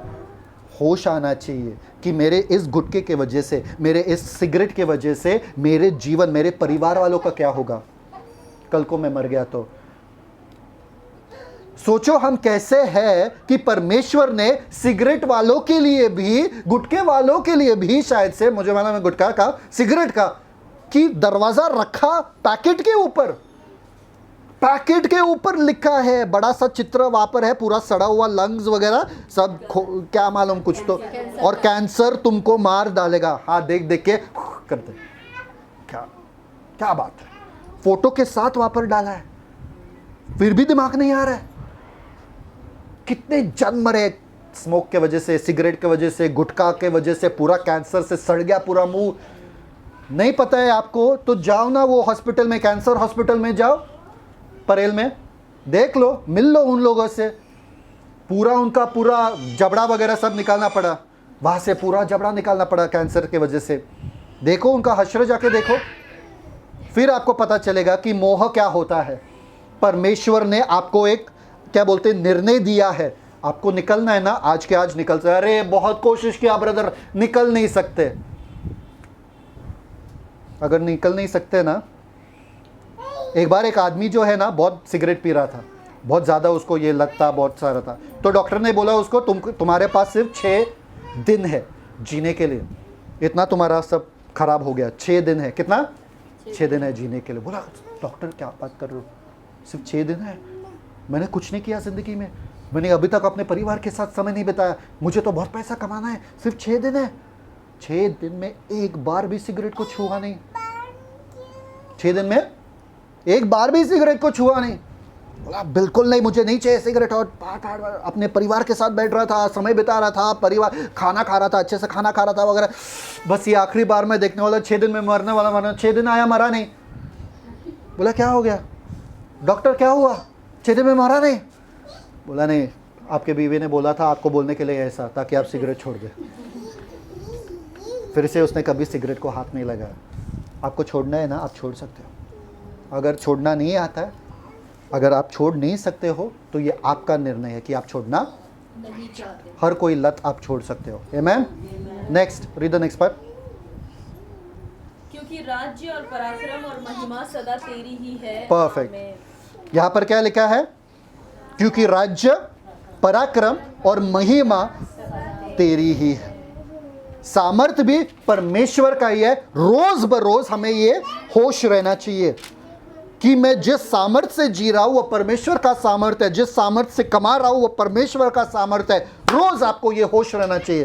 होश आना चाहिए कि मेरे इस गुटखे के वजह से, मेरे इस सिगरेट के वजह से मेरे जीवन, मेरे परिवार वालों का क्या होगा कल को मैं मर गया तो। सोचो हम कैसे हैं कि परमेश्वर ने सिगरेट वालों के लिए भी, गुटखे वालों के लिए भी, शायद से, मुझे मालूम है गुटखा का, सिगरेट का, कि दरवाजा रखा पैकेट के ऊपर। पैकेट के ऊपर लिखा है, बड़ा सा चित्र वहां पर है, पूरा सड़ा हुआ लंग्स वगैरह सब, क्या मालूम कुछ तो, और कैंसर तुमको मार डालेगा। हाँ, देख देख के करते, क्या क्या बात है। फोटो के साथ वहां पर डाला है, फिर भी दिमाग नहीं आ रहा है। कितने जन मरे स्मोक के वजह से, सिगरेट के वजह से, गुटखा के वजह से, पूरा कैंसर से सड़ गया पूरा मुंह। नहीं पता है आपको तो जाओ ना वो हॉस्पिटल में, कैंसर हॉस्पिटल में जाओ, परेल में, देख लो, मिल लो उन लोगों से। पूरा उनका पूरा जबड़ा वगैरह सब निकालना पड़ा, वहां से पूरा जबड़ा निकालना पड़ा कैंसर के वजह से। देखो उनका हश्र जाके देखो, फिर आपको पता चलेगा कि मोह क्या होता है। परमेश्वर ने आपको एक, क्या बोलते हैं, निर्णय दिया है। आपको निकलना है ना, आज के आज निकल सकते। अरे बहुत कोशिश किया ब्रदर, निकल नहीं सकते। अगर निकल नहीं सकते ना, एक बार एक आदमी जो है ना बहुत सिगरेट पी रहा था, बहुत ज़्यादा उसको ये लत था, बहुत सारा था। तो डॉक्टर ने बोला उसको, तुम्हारे पास सिर्फ 6 दिन है जीने के लिए, इतना तुम्हारा सब खराब हो गया। 6 दिन है, कितना? 6 दिन है जीने के लिए। बोला डॉक्टर क्या बात कर रहे हो, सिर्फ 6 दिन है? मैंने कुछ नहीं किया ज़िंदगी में, मैंने अभी तक अपने परिवार के साथ समय नहीं बिताया, मुझे तो बहुत पैसा कमाना है, सिर्फ 6 दिन है। 6 दिन में एक बार भी सिगरेट को छुआ नहीं। 6 दिन में एक बार भी सिगरेट को छुआ नहीं। बोला बिल्कुल नहीं, मुझे नहीं चाहिए सिगरेट। और अपने परिवार के साथ बैठ रहा था, समय बिता रहा था, परिवार खाना खा रहा था, अच्छे से खाना खा रहा था वगैरह। बस ये आखिरी बार मैं देखने वाला, 6 दिन में मरने वाला। 6 दिन आया, मरा नहीं। बोला क्या हो गया डॉक्टर, क्या हुआ, 6 दिन में मरा नहीं? बोला नहीं, आपके बीवी ने बोला था आपको बोलने के लिए ऐसा, ताकि आप सिगरेट छोड़ दें। फिर से उसने कभी सिगरेट को हाथ नहीं लगाया। आपको छोड़ना है ना, आप छोड़ सकते हो। अगर छोड़ना नहीं आता है, अगर आप छोड़ नहीं सकते हो, तो ये आपका निर्णय है कि आप छोड़ना नहीं चाहते। हर कोई लत आप छोड़ सकते हो। Amen. Next, read the next part. क्योंकि राज्य और पराक्रम और महिमा सदा तेरी ही है। Perfect. आमीन। यहाँ पर क्या लिखा है? क्योंकि राज्य, पराक्रम और महिमा तेरी ही है। सामर्थ भी परमेश्वर का ही है। रोज बरोज हमें ये होश रहना चाहिए कि मैं जिस सामर्थ से जी रहा हूं वो परमेश्वर का सामर्थ है, जिस सामर्थ से कमा रहा हूं वो परमेश्वर का सामर्थ है। रोज आपको ये होश रहना चाहिए,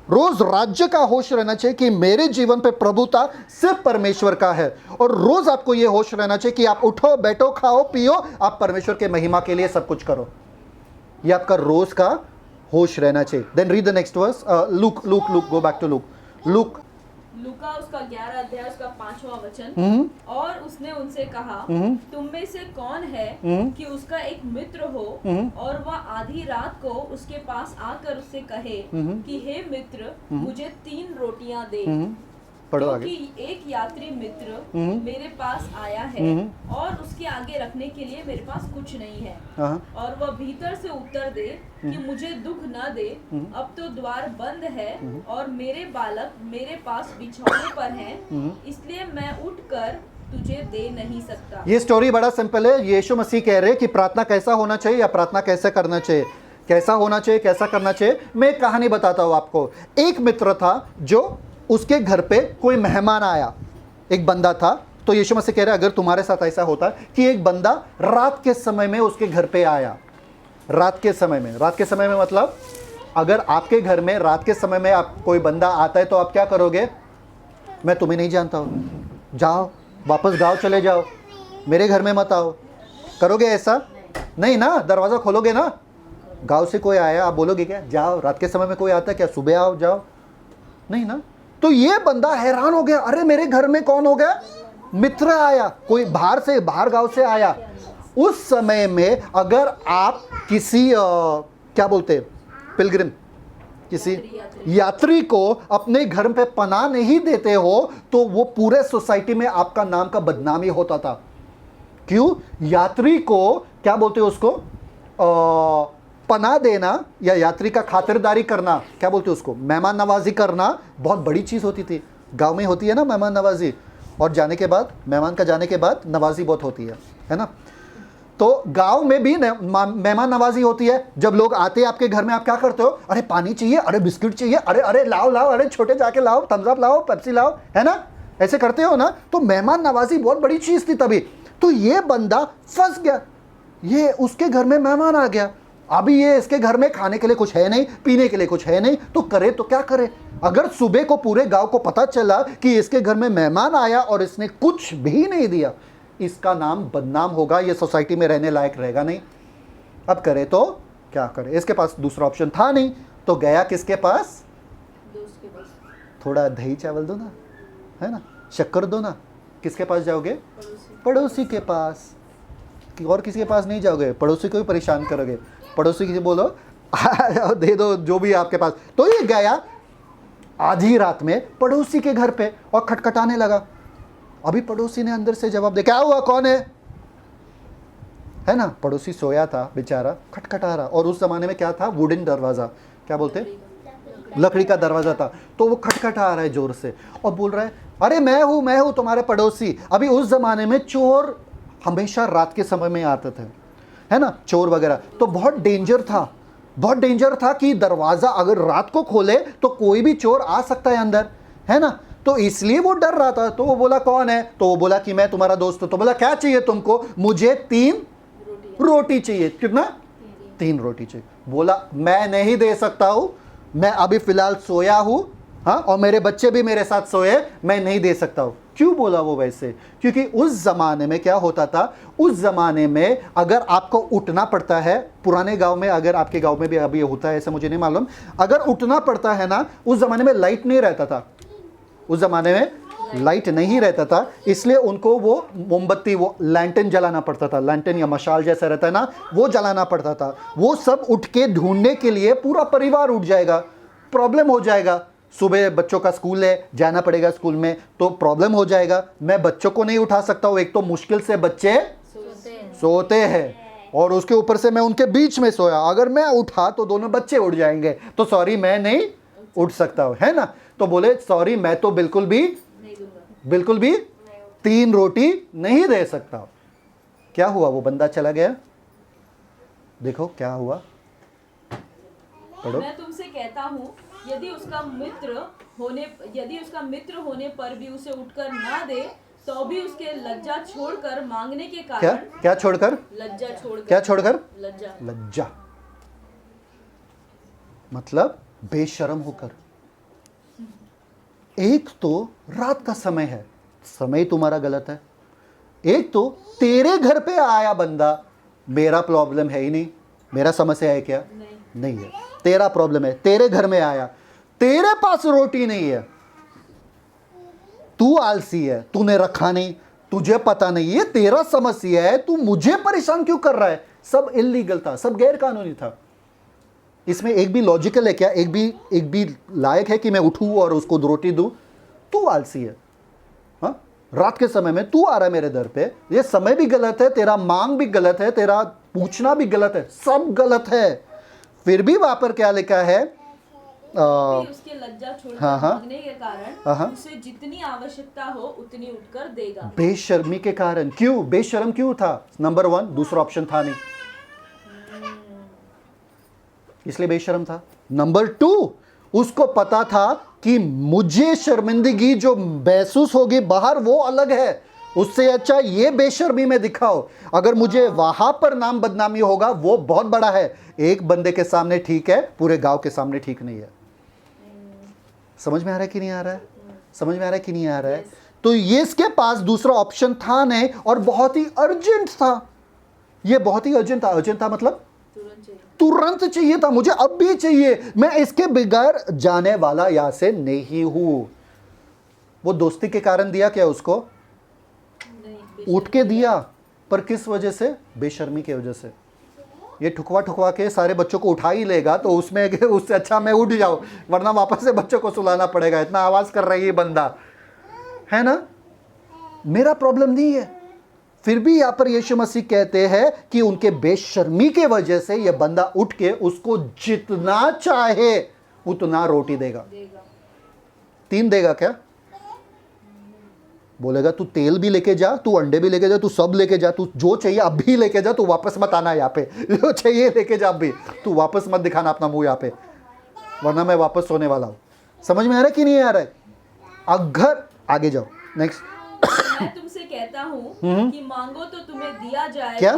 रोज राज्य का होश रहना चाहिए कि मेरे जीवन पे प्रभुता सिर्फ परमेश्वर का है। और रोज आपको ये होश रहना चाहिए कि आप उठो, बैठो, खाओ, पियो, आप परमेश्वर के महिमा के लिए सब कुछ करो। ये आपका रोज का होश रहना चाहिए। Then read the next verse. Luke, go back to Luke. लूका उसका 11 अध्याय उसका 5वां वचन। और उसने उनसे कहा, तुम में से कौन है कि उसका एक मित्र हो और वह आधी रात को उसके पास आकर उससे कहे कि हे मित्र, मुझे 3 रोटियां दे, पढ़ो आगे। क्योंकि एक यात्री मित्र मेरे पास आया है और उसके आगे रखने के लिए मेरे पास कुछ नहीं है। और वह भीतर से उत्तर दे कि मुझे दुख न दे, अब तो द्वार बंद है और मेरे बालक मेरे पास बिछौने पर हैं, इसलिए मैं उठकर तुझे दे नहीं सकता। ये स्टोरी बड़ा सिंपल है। यीशु मसीह कह रहे हैं कि प्रार्थना कैसा होना चाहिए या प्रार्थना कैसे करना चाहिए, कैसा होना चाहिए, कैसा करना चाहिए। मैं एक कहानी बताता हूँ आपको। एक मित्र था जो उसके घर पे कोई मेहमान आया, एक बंदा था। तो यीशु मसीह कह रहे अगर तुम्हारे साथ ऐसा होता कि एक बंदा रात के समय में उसके घर पे आया, रात के समय में मतलब अगर आपके घर में रात के समय में आप कोई बंदा आता है तो आप क्या करोगे? मैं तुम्हें नहीं जानता हूँ, जाओ वापस गांव चले जाओ, मेरे घर में मत आओ। करोगे ऐसा? नहीं ना, दरवाज़ा खोलोगे ना। गांव से कोई आया, आप बोलोगे क्या जाओ? रात के समय में कोई आता है क्या सुबह आओ जाओ? नहीं ना। तो ये बंदा हैरान हो गया, अरे मेरे घर में कौन हो गया? मित्र आया, कोई बाहर गांव से आया। उस समय में अगर आप किसी क्या बोलते पिलग्रिम, किसी यात्री को अपने घर पे पनाह नहीं देते हो तो वो पूरे सोसाइटी में आपका नाम का बदनामी होता था। क्यों? यात्री को क्या बोलते हैं उसको? पनाह देना या यात्री का खातिरदारी करना, क्या बोलते हैं उसको? मेहमान नवाजी करना बहुत बड़ी चीज़ होती थी। गांव में होती है ना मेहमान नवाजी, और जाने के बाद, मेहमान का जाने के बाद नवाजी बहुत होती है ना। तो गांव में भी मेहमान नवाजी होती है। जब लोग आते हैं आपके घर में, आप क्या करते हो? अरे पानी चाहिए, अरे बिस्किट चाहिए, अरे लाओ, अरे छोटे जाके लाओ, थम्स अप लाओ, पेप्सी लाओ, है ना? ऐसे करते हो ना। तो मेहमान नवाजी बहुत बड़ी चीज़ थी तभी। तो ये बंदा फंस गया, ये उसके घर में मेहमान आ गया, अभी ये इसके घर में खाने के लिए कुछ है नहीं, पीने के लिए कुछ है नहीं, तो करे तो क्या करे? अगर सुबह को पूरे गांव को पता चला कि इसके घर में मेहमान आया और इसने कुछ भी नहीं दिया, इसका नाम बदनाम होगा, ये सोसाइटी में रहने लायक रहेगा नहीं। अब करे तो क्या करे? इसके पास दूसरा ऑप्शन था नहीं, तो गया किसके पास? दोस्त के पास। थोड़ा दही चावल दो ना, है ना, शक्कर दो ना। किसके पास जाओगे? पड़ोसी के पास। और किसी के पास नहीं जाओगे, पड़ोसी को भी परेशान करोगे। पड़ोसी की बोलो दे दो जो भी आपके पास। तो ये गया आधी रात में पड़ोसी के घर पे और खटखटाने लगा। अभी पड़ोसी ने अंदर से जवाब दिया, क्या हुआ, कौन है ना? पड़ोसी सोया था बेचारा, खटखटा रहा। और उस जमाने में क्या था? वुडन दरवाजा, क्या बोलते? लकड़ी का दरवाजा था। तो वो खटखटा रहा है जोर से और बोल रहा है, अरे मैं हूं तुम्हारे पड़ोसी। अभी उस जमाने में चोर हमेशा रात के समय में आते थे, है ना, चोर वगैरह। तो बहुत डेंजर था कि दरवाजा अगर रात को खोले तो कोई भी चोर आ सकता है अंदर, है ना। तो इसलिए वो डर रहा था। तो वो बोला कौन है? तो वो बोला कि मैं तुम्हारा दोस्त हूं। तो बोला क्या चाहिए तुमको? मुझे 3 रोटी चाहिए। कितना? 3 रोटी चाहिए। बोला मैं नहीं दे सकता हूं, मैं अभी फिलहाल सोया हूं, हाँ, और मेरे बच्चे भी मेरे साथ सोए, मैं नहीं दे सकता हूँ। क्यों बोला वो वैसे? क्योंकि उस ज़माने में क्या होता था, उस ज़माने में अगर आपको उठना पड़ता है, पुराने गांव में, अगर आपके गांव में भी अभी होता है ऐसा मुझे नहीं मालूम, अगर उठना पड़ता है ना, उस ज़माने में लाइट नहीं रहता था, उस ज़माने में लाइट नहीं रहता था, इसलिए उनको वो मोमबत्ती, वो लैंटन जलाना पड़ता था, लैंटन या मशाल जैसा रहता है ना, वो जलाना पड़ता था। वो सब उठ के ढूंढने के लिए पूरा परिवार उठ जाएगा, प्रॉब्लम हो जाएगा। सुबह बच्चों का स्कूल है, जाना पड़ेगा स्कूल में, तो प्रॉब्लम हो जाएगा। मैं बच्चों को नहीं उठा सकता हूँ, एक तो मुश्किल से बच्चे सोते हैं और उसके ऊपर से मैं उनके बीच में सोया, अगर मैं उठा तो दोनों बच्चे उठ जाएंगे, तो सॉरी मैं नहीं उठ सकता हूँ, है ना। तो बोले सॉरी मैं तो बिल्कुल भी 3 रोटी नहीं दे सकता हूँ। क्या हुआ? वो बंदा चला गया। देखो क्या हुआ, पढ़ो। मैं तुमसे कहता हूँ, यदि उसका मित्र होने पर भी उसे उठकर ना दे, तो भी उसके लज्जा छोड़कर मांगने के कारण, क्या छोड़कर? लज्जा छोड़कर, क्या छोड़कर? लज्जा मतलब बेशर्म होकर। एक तो रात का समय है, समय तुम्हारा गलत है। एक तो तेरे घर पे आया बंदा, मेरा प्रॉब्लम है ही नहीं, मेरा समस्या है क्या? नहीं है, तेरा प्रॉब्लम है। तेरे घर में आया, तेरे पास रोटी नहीं है, तू आलसी है, तूने रखा नहीं, तुझे पता नहीं, ये तेरा समस्या है, तू मुझे परेशान क्यों कर रहा है? सब इल्लीगल था, सब गैर कानूनी था। इसमें एक भी लॉजिकल है क्या? एक भी लायक है कि मैं उठूं और उसको रोटी दूं? तू आलसी है। हाँ, रात के समय में तू आ रहा है मेरे दर पे, ये समय भी गलत है, तेरा मांग भी गलत है, तेरा पूछना भी गलत है, सब गलत है। फिर भी वहां पर क्या लिखा है? उसके लज्जा छोड़कर मांगने के कारण उसे जितनी आवश्यकता हो उतनी उठकर देगा। बेशर्मी के कारण। क्यों बेशर्म क्यों था? नंबर 1, दूसरा ऑप्शन था नहीं, इसलिए बेशर्म था। नंबर 2, उसको पता था कि मुझे शर्मिंदगी जो महसूस होगी बाहर वो अलग है, उससे अच्छा ये बेशर्मी में दिखाओ। अगर मुझे वहां पर नाम बदनामी होगा वो बहुत बड़ा है। एक बंदे के सामने ठीक है, पूरे गांव के सामने ठीक नहीं है। समझ में आ रहा है कि नहीं आ रहा है? समझ में आ रहा है कि नहीं आ रहा है? तो ये इसके पास दूसरा ऑप्शन था नहीं, और बहुत ही अर्जेंट था। ये बहुत ही अर्जेंट था। अर्जेंट था मतलब तुरंत चाहिए था, मुझे अब भी चाहिए, मैं इसके बगैर जाने वाला यहां से नहीं हूं। वो दोस्ती के कारण दिया क्या उसको? उठ के दिया, पर किस वजह से? बेशर्मी की वजह से। ये ठुकवा के सारे बच्चों को उठा ही लेगा, तो उसमें उससे अच्छा मैं उठ जाऊं, वरना वापस से बच्चों को सुलाना पड़ेगा, इतना आवाज कर रही है बंदा, है ना। मेरा प्रॉब्लम नहीं है। फिर भी यहां पर यीशु मसीह कहते हैं कि उनके बेशर्मी के वजह से यह बंदा उठ के उसको जितना चाहे उतना रोटी देगा। 3 देगा क्या? बोलेगा तू तेल भी लेके जा, तू अंडे भी लेके जा, तू सब लेके जा, तू जो चाहिए अभी लेके जा, तू वापस मत आना यहाँ पे, जो चाहिए लेके जा अभी, तू वापस मत दिखाना अपना मुंह यहाँ पे, वरना मैं वापस सोने वाला हूँ। समझ में आ रहा है कि नहीं आ रहा है? अगर आगे जाओ, नेक्स्ट। मैं तुमसे कहता हूँ कि मांगो तो तुम्हें दिया जाएगा, क्या?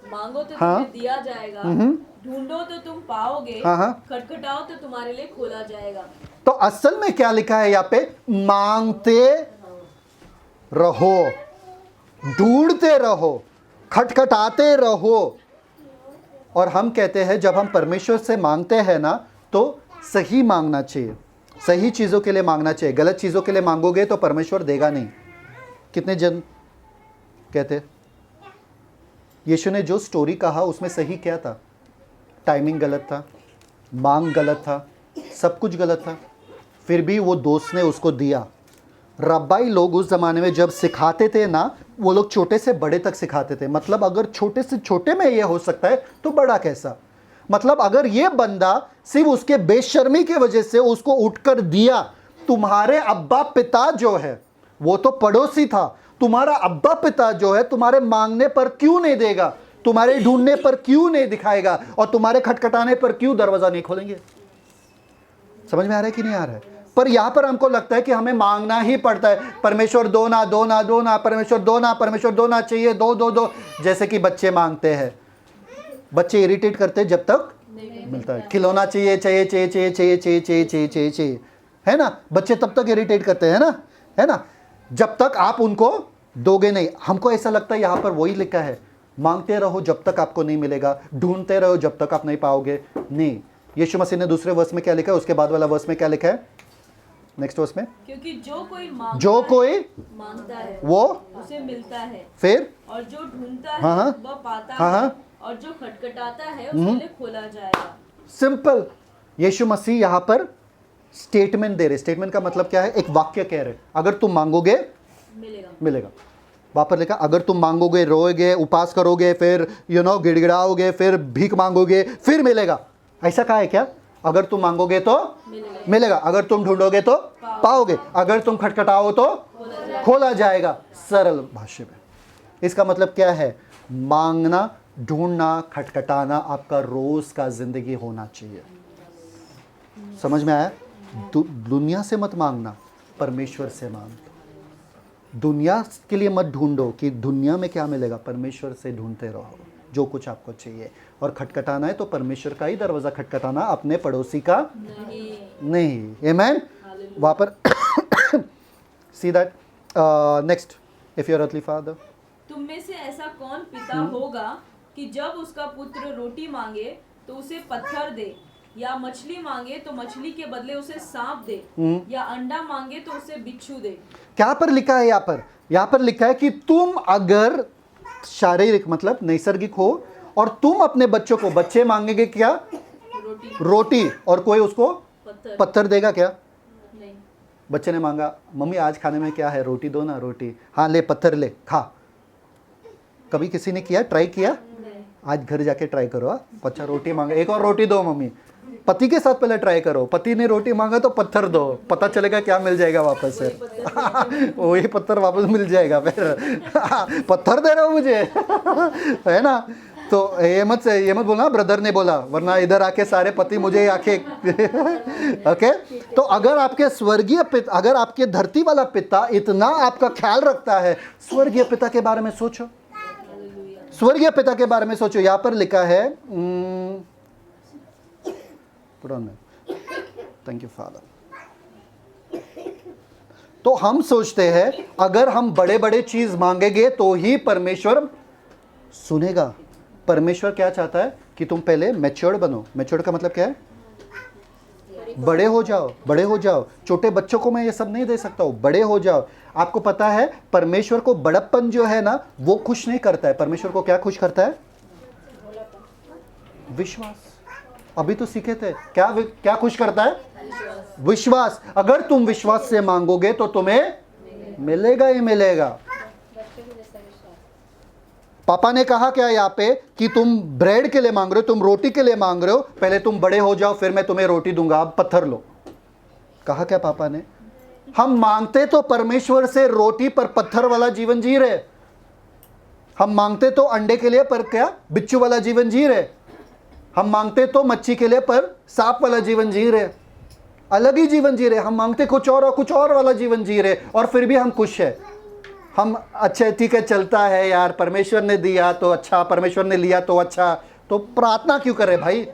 मांगो तो तुम्हें दिया जाएगा, ढूंढो तो तुम पाओगे, खटखटाओ तो तुम्हारे लिए खोला जाएगा। तो असल में क्या लिखा है यहाँ पे? मांगते रहो, ढूंढते रहो, खटखटाते रहो। और हम कहते हैं जब हम परमेश्वर से मांगते हैं ना, तो सही मांगना चाहिए, सही चीज़ों के लिए मांगना चाहिए। गलत चीज़ों के लिए मांगोगे तो परमेश्वर देगा नहीं। कितने जन कहते? यीशु ने जो स्टोरी कहा उसमें सही क्या था? टाइमिंग गलत था, मांग गलत था, सब कुछ गलत था, फिर भी वो दोस्त ने उसको दिया। रब्बाई लोग उस ज़माने में जब सिखाते थे ना, वो लोग छोटे से बड़े तक सिखाते थे। मतलब अगर छोटे से छोटे में ये हो सकता है तो बड़ा कैसा? मतलब अगर ये बंदा सिर्फ उसके बेशर्मी की वजह से उसको उठकर दिया, तुम्हारे अब्बा पिता जो है वो तो पड़ोसी था, तुम्हारा अब्बा पिता जो है तुम्हारे मांगने पर क्यों नहीं देगा? तुम्हारे ढूंढने पर क्यों नहीं दिखाएगा? और तुम्हारे खटखटाने पर क्यों दरवाजा नहीं खोलेंगे? समझ में आ रहा है कि नहीं आ रहा है? पर यहां पर हमको लगता है कि हमें मांगना ही पड़ता है। परमेश्वर दो ना, दो ना, दो ना, परमेश्वर दो ना, परमेश्वर दो ना चाहिए, दो दो दो, जैसे कि बच्चे मांगते हैं। बच्चे इरिटेट करते हैं जब तक मिलता है। खिलौना चाहिए चाहिए चाहिए चाहिए चाहिए चाहिए चाहिए चाहिए चाहिए चाहिए, है ना, बच्चे तब तक इरिटेट करते हैं ना, है ना, जब तक आप उनको दोगे नहीं। हमको ऐसा लगता है यहाँ पर वही लिखा है, मांगते रहो जब तक आपको नहीं मिलेगा, ढूंढते रहो जब तक आप नहीं पाओगे। नहीं, यीशु मसीह ने दूसरे वर्स में क्या लिखा है, उसके बाद वाला वर्स में क्या लिखा है, नेक्स्ट वर्स में, क्योंकि जो कोई मांगता है वो उसे मिलता है, फिर और जो ढूंढता है हाँ, हाँ, वह पाता हाँ, है, हाँ, और जो खटखटाता है उसके लिए खोला जाएगा। सिंपल। यीशु मसीह यहाँ पर स्टेटमेंट दे रहे। स्टेटमेंट का मतलब क्या है, एक वाक्य कह रहे, अगर तुम मांगोगे मिलेगा। मिलेगा। वहां पर लिखा, अगर तुम मांगोगे, रोएगे, उपास करोगे, फिर गिड़गिड़ाओगे, फिर भीख मांगोगे, फिर मिलेगा। ऐसा कहा है क्या? अगर तुम मांगोगे तो मिलेगा, अगर तुम ढूंढोगे तो पाओगे, अगर तुम खटखटाओ तो खोला जाएगा। सरल भाषा में इसका मतलब क्या है, मांगना, ढूंढना, खटखटाना आपका रोज का जिंदगी होना चाहिए। समझ में आया? दुनिया से मत मांगना, परमेश्वर से मांग। दुनिया के लिए मत ढूंढो कि दुनिया में क्या मिलेगा, परमेश्वर से ढूंढते रहो जो कुछ आपको चाहिए। और खटखटाना है तो परमेश्वर का ही दरवाजा खटखटाना, अपने पड़ोसी का नहीं। आमेन। वहां पर see that next, if your earthly father, तुम में से ऐसा कौन पिता होगा कि जब उसका पुत्र रोटी मांगे तो उसे पत्थर दे, या मछली मांगे तो मछली के बदले उसे सांप दे, या अंडा मांगे तो उसे बिच्छू दे। क्या पर लिखा है? यहाँ पर लिखा है कि तुम अगर शारीरिक मतलब नैसर्गिक हो और तुम अपने बच्चों को, बच्चे मांगेंगे क्या? रोटी, और कोई उसको पत्थर देगा क्या? नहीं। बच्चे ने मांगा, मम्मी आज खाने में क्या है, रोटी दो ना। रोटी, हाँ ले, पत्थर ले, खा। कभी किसी ने किया, ट्राई किया? आज घर जाके ट्राई करो। अच्छा रोटी मांगा, एक और रोटी दो मम्मी। पति के साथ पहले ट्राई करो, पति ने रोटी मांगा तो पत्थर दो, पता चलेगा क्या मिल जाएगा वापस से। वही पत्थर वापस मिल जाएगा फिर। पत्थर दे रहे हो मुझे, है ना? तो ये मत बोलना ब्रदर ने बोला, वरना इधर आके सारे पति मुझे आके ओके। तो अगर आपके स्वर्गीय पिता, अगर आपके धरती वाला पिता इतना आपका ख्याल रखता है, स्वर्गीय पिता के बारे में सोचो, स्वर्गीय पिता के बारे में सोचो। यहाँ पर लिखा है, थैंक यू फादर। तो हम सोचते हैं अगर हम बड़े बड़े चीज मांगेंगे तो ही परमेश्वर सुनेगा। परमेश्वर क्या चाहता है कि तुम पहले मैच्योर्ड बनो। मैच्योर्ड का मतलब क्या है? बड़े हो जाओ, बड़े हो जाओ। छोटे बच्चों को मैं ये सब नहीं दे सकता हूं, बड़े हो जाओ। आपको पता है परमेश्वर को बड़प्पन जो है ना वो खुश नहीं करता है। परमेश्वर को क्या खुश करता है? विश्वास। अभी तो सीखे थे, क्या खुश करता है? विश्वास। अगर तुम विश्वास से मांगोगे तो तुम्हें मिलेगा ही मिलेगा। पापा ने कहा क्या यहाँ पे कि तुम ब्रेड के लिए मांग रहे हो, तुम रोटी के लिए मांग रहे हो, पहले तुम बड़े हो जाओ फिर मैं तुम्हें रोटी दूंगा, अब पत्थर लो। कहा क्या पापा ने? हम मांगते तो परमेश्वर से रोटी पर पत्थर वाला जीवन जी रहे। हम मांगते तो अंडे के लिए पर क्या बिच्छू वाला जीवन जी रहे। हम मांगते तो मच्छी के लिए पर सांप वाला जीवन जी रहे। अलग ही जीवन जी रहे। हम मांगते कुछ और वाला जीवन जी रहे, और फिर भी हम खुश है। हम अच्छा ठीक है चलता है यार, परमेश्वर ने दिया तो अच्छा, परमेश्वर ने लिया तो अच्छा, तो प्रार्थना क्यों कर रहे भाई?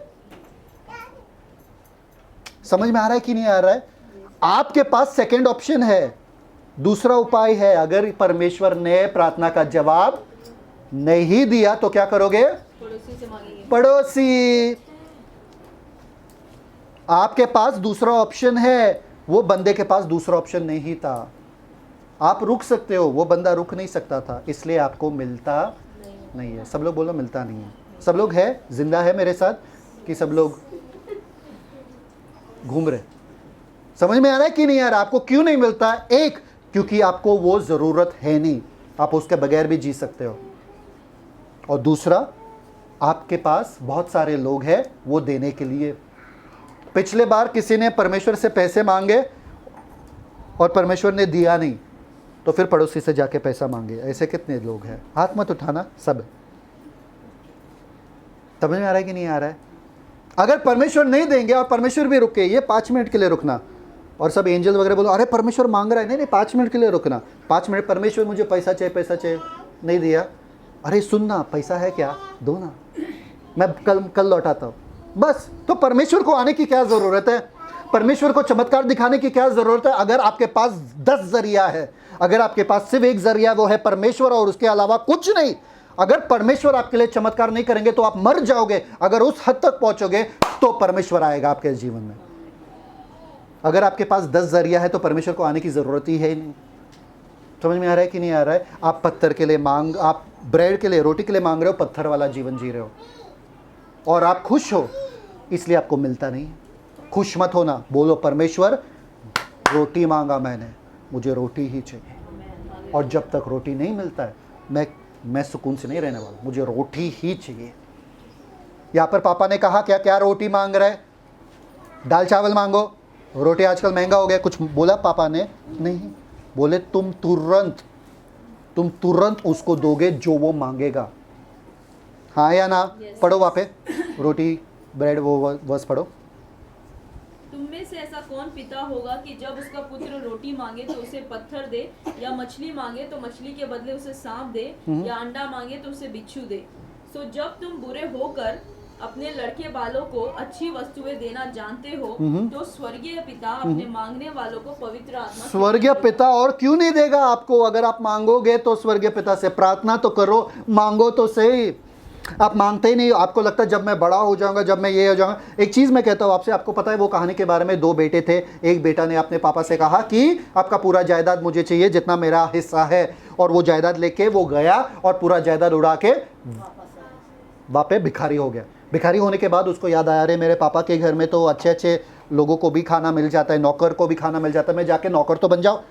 समझ में आ रहा है कि नहीं आ रहा है? आपके पास सेकंड ऑप्शन है, दूसरा उपाय है। अगर परमेश्वर ने प्रार्थना का जवाब नहीं दिया तो क्या करोगे? पड़ोसी से मांगेंगे। पड़ोसी। आपके पास दूसरा ऑप्शन है, वो बंदे के पास दूसरा ऑप्शन नहीं था। आप रुक सकते हो, वो बंदा रुक नहीं सकता था, इसलिए आपको मिलता नहीं है। सब लोग बोलो मिलता नहीं है। सब लोग है, जिंदा है मेरे साथ कि सब लोग घूम रहे? समझ में आ रहा है कि नहीं आ रहा? आपको क्यों नहीं मिलता? एक, क्योंकि आपको वो जरूरत है नहीं, आप उसके बगैर भी जी सकते हो। और दूसरा, आपके पास बहुत सारे लोग हैं वो देने के लिए। पिछले बार किसी ने परमेश्वर से पैसे मांगे और परमेश्वर ने दिया नहीं, तो फिर पड़ोसी से जाके पैसा मांगे। ऐसे कितने लोग हैं? हाथ मत उठाना, सब। समझ में आ रहा है कि नहीं आ रहा है? अगर परमेश्वर नहीं देंगे और परमेश्वर भी रुके, ये 5 मिनट के लिए रुकना, और सब एंजल वगैरह बोलो अरे परमेश्वर मांग रहा है, नहीं 5 मिनट के लिए रुकना। 5 मिनट, परमेश्वर मुझे पैसा चाहिए, नहीं दिया, अरे सुनना पैसा है क्या, दो ना, मैं कल लौटाता हूँ, बस। तो परमेश्वर को आने की क्या ज़रूरत है? परमेश्वर को चमत्कार दिखाने की क्या जरूरत है? अगर आपके पास 10 जरिया है, अगर आपके पास सिर्फ एक जरिया वो है परमेश्वर और उसके अलावा कुछ नहीं, अगर परमेश्वर आपके लिए चमत्कार नहीं करेंगे तो आप मर जाओगे। अगर उस हद तक पहुंचोगे तो परमेश्वर आएगा आपके जीवन में। अगर आपके पास 10 जरिया है तो परमेश्वर को आने की जरूरत ही है नहीं। समझ में आ रहा है कि नहीं आ रहा है? आप पत्थर के लिए आप ब्रेड के लिए, रोटी के लिए मांग रहे हो, पत्थर वाला जीवन जी रहे हो और आप खुश हो, इसलिए आपको मिलता नहीं। खुश मत होना, बोलो परमेश्वर रोटी मांगा मैंने, मुझे रोटी ही चाहिए। और जब तक रोटी नहीं मिलता है मैं सुकून से नहीं रहने वाला, मुझे रोटी ही चाहिए। यहाँ पर पापा ने कहा क्या क्या रोटी मांग रहे? दाल चावल मांगो, रोटी आजकल महंगा हो गया। कुछ बोला पापा ने? नहीं, बोले तुम तुरंत उसको दोगे जो वो मांगेगा। हाँ या ना? पढ़ो वहाँ पे रोटी ब्रेड वो वर्स पढ़ो। तुम में से ऐसा कौन पिता होगा कि जब उसका पुत्र रोटी मांगे तो उसे पत्थर दे, या मछली मांगे तो मछली के बदले उसे सांप दे, या अंडा मांगे तो उसे बिच्छू दे? सो जब तुम बुरे होकर अपने लड़के बालों को अच्छी वस्तुएं देना जानते हो, तो स्वर्गीय पिता अपने मांगने वालों को पवित्र आत्मा। स्वर्गीय पिता और क्यों नहीं देगा आपको? अगर आप मांगोगे तो स्वर्गीय पिता से प्रार्थना तो करो, मांगो तो सही। आप मांगते ही नहीं। आपको लगता है जब मैं बड़ा हो जाऊंगा, जब मैं ये हो जाऊंगा। एक चीज़ मैं कहता हूँ आपसे, आपको पता है वो कहानी के बारे में? 2 बेटे थे। एक बेटा ने अपने पापा से कहा कि आपका पूरा जायदाद मुझे चाहिए जितना मेरा हिस्सा है, और वो जायदाद लेके वो गया और पूरा जायदाद उड़ा के वापस भिखारी हो गया। भिखारी होने के बाद उसको याद आया, अरे मेरे पापा के घर में तो अच्छे अच्छे लोगों को भी खाना मिल जाता है, नौकर को भी खाना मिल जाता है, मैं जाके नौकर तो बन जाऊँ।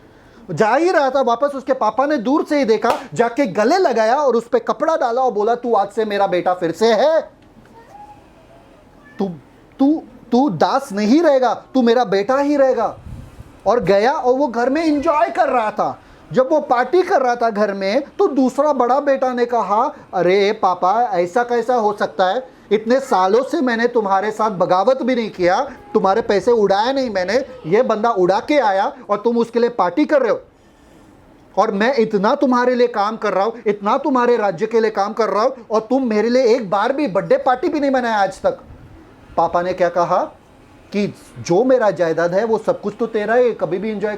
जा ही रहा था वापस, उसके पापा ने दूर से ही देखा, जाके गले लगाया और उस पे कपड़ा डाला और बोला तू आज से मेरा बेटा फिर से है, तू दास नहीं रहेगा, तू मेरा बेटा ही रहेगा। और गया और वो घर में एंजॉय कर रहा था। जब वो पार्टी कर रहा था घर में, तो दूसरा बड़ा बेटा ने कहा, अरे पापा ऐसा कैसा हो सकता है? इतने सालों से मैंने तुम्हारे साथ बगावत भी नहीं किया, तुम्हारे पैसे उड़ाया नहीं मैंने, ये बंदा उड़ा के आया और तुम उसके लिए पार्टी कर रहे हो। और मैं इतना तुम्हारे लिए काम कर रहा हूं, इतना तुम्हारे राज्य के लिए काम कर रहा हूं, और तुम मेरे लिए एक बार भी बर्थडे पार्टी भी नहीं मनाया आज तक। पापा ने क्या कहा कि जो मेरा जायदाद है वो सब कुछ तो तेरा है, कभी भी एंजॉय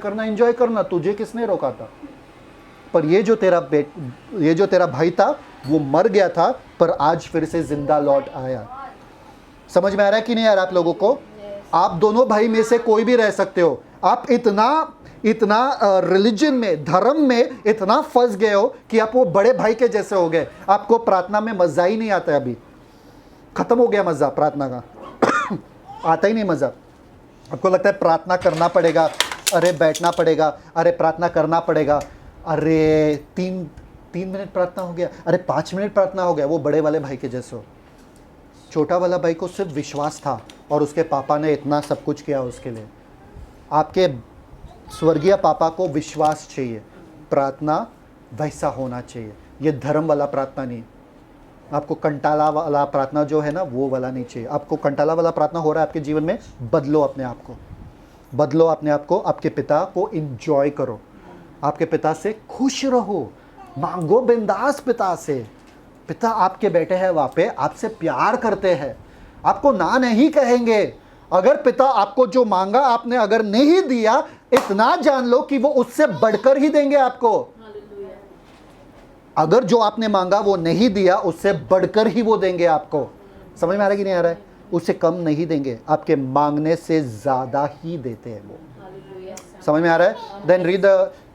करना, तुझे किसने रोका था? पर ये जो तेरा भाई था वो मर गया था, पर आज फिर से जिंदा लौट आया। समझ में आ रहा है कि नहीं आ रहा आप लोगों को? आप दोनों भाई में से कोई भी रह सकते हो। आप इतना रिलीजन में, धर्म में इतना फंस गए हो कि आप वो बड़े भाई के जैसे हो गए। आपको प्रार्थना में मजा ही नहीं आता है। अभी खत्म हो गया मजा प्रार्थना का आता ही नहीं मजा। आपको लगता है प्रार्थना करना पड़ेगा, अरे बैठना पड़ेगा, अरे प्रार्थना करना पड़ेगा, अरे 3 मिनट प्रार्थना हो गया, अरे 5 मिनट प्रार्थना हो गया। वो बड़े वाले भाई के जैसे हो। छोटा वाला भाई को सिर्फ विश्वास था और उसके पापा ने इतना सब कुछ किया उसके लिए। आपके स्वर्गीय पापा को विश्वास चाहिए, प्रार्थना वैसा होना चाहिए। ये धर्म वाला प्रार्थना नहीं। आपको कंटाला वाला प्रार्थना जो है ना, वो वाला नहीं चाहिए। आपको कंटाला वाला प्रार्थना हो रहा है आपके जीवन में, बदलो अपने आप को, बदलो अपने आप को। आपके पिता को इंजॉय करो, आपके पिता से खुश रहो, मांगो बिंदास पिता से। पिता आपके बेटे हैं, वहाँ पे आपसे प्यार करते हैं, आपको ना नहीं कहेंगे। अगर पिता आपको जो मांगा आपने अगर नहीं दिया, इतना जान लो कि वो उससे बढ़कर ही देंगे आपको। अगर जो आपने मांगा वो नहीं दिया, उससे बढ़कर ही वो देंगे आपको। समझ में आ रहा है कि नहीं आ रहा है? उससे कम नहीं देंगे, आपके मांगने से ज्यादा ही देते हैं वो। समझ में आ रहा है? देन रीड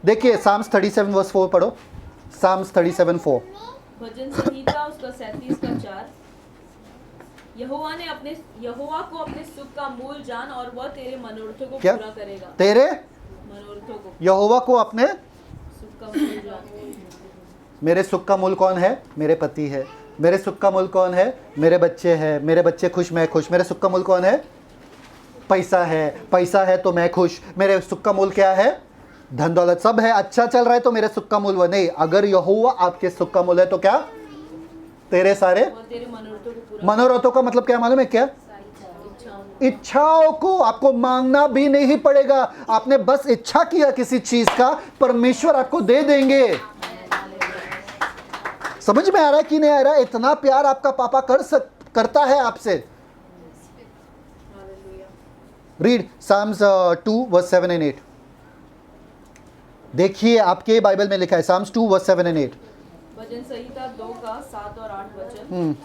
देखिए Psalms 37 वर्स 4 पढ़ो। Psalms 37:4। भजन संहिता उसका 37 का 4। यहोवा को अपने सुख का मूल जान, और वह तेरे मनोरथों को क्या? पूरा करेगा। तेरे मनोरथों को, यहोवा को अपने सुख का मूल जान। मेरे सुख का मूल कौन है? मेरे पति है। मेरे सुख का मूल कौन है? मेरे बच्चे हैं। मेरे बच्चे खुश, मैं खुश। मेरे सुख का मूल कौन है? पैसा है। पैसा है तो मैं खुश। मेरे सुख का मूल क्या है? धन दौलत सब है, अच्छा चल रहा है तो मेरे सुख का मूल वो नहीं। अगर यहोवा आपके सुख का मूल है तो क्या? तेरे सारे तेरे मनोरथों को पूरा। मनोरथों का मतलब क्या मालूम है? क्या? इच्छाओं को आपको मांगना भी नहीं पड़ेगा। आपने बस इच्छा किया किसी चीज का, परमेश्वर आपको दे देंगे। समझ में आ रहा है कि नहीं आ रहा है? इतना प्यार आपका पापा करता है आपसे। Read Psalms 2 verse 7 and 8। देखिए आपके बाइबल में लिखा है साम्स 2 वर्स 7 एंड 8। भजन संहिता 2 का 7 और 8 वचन।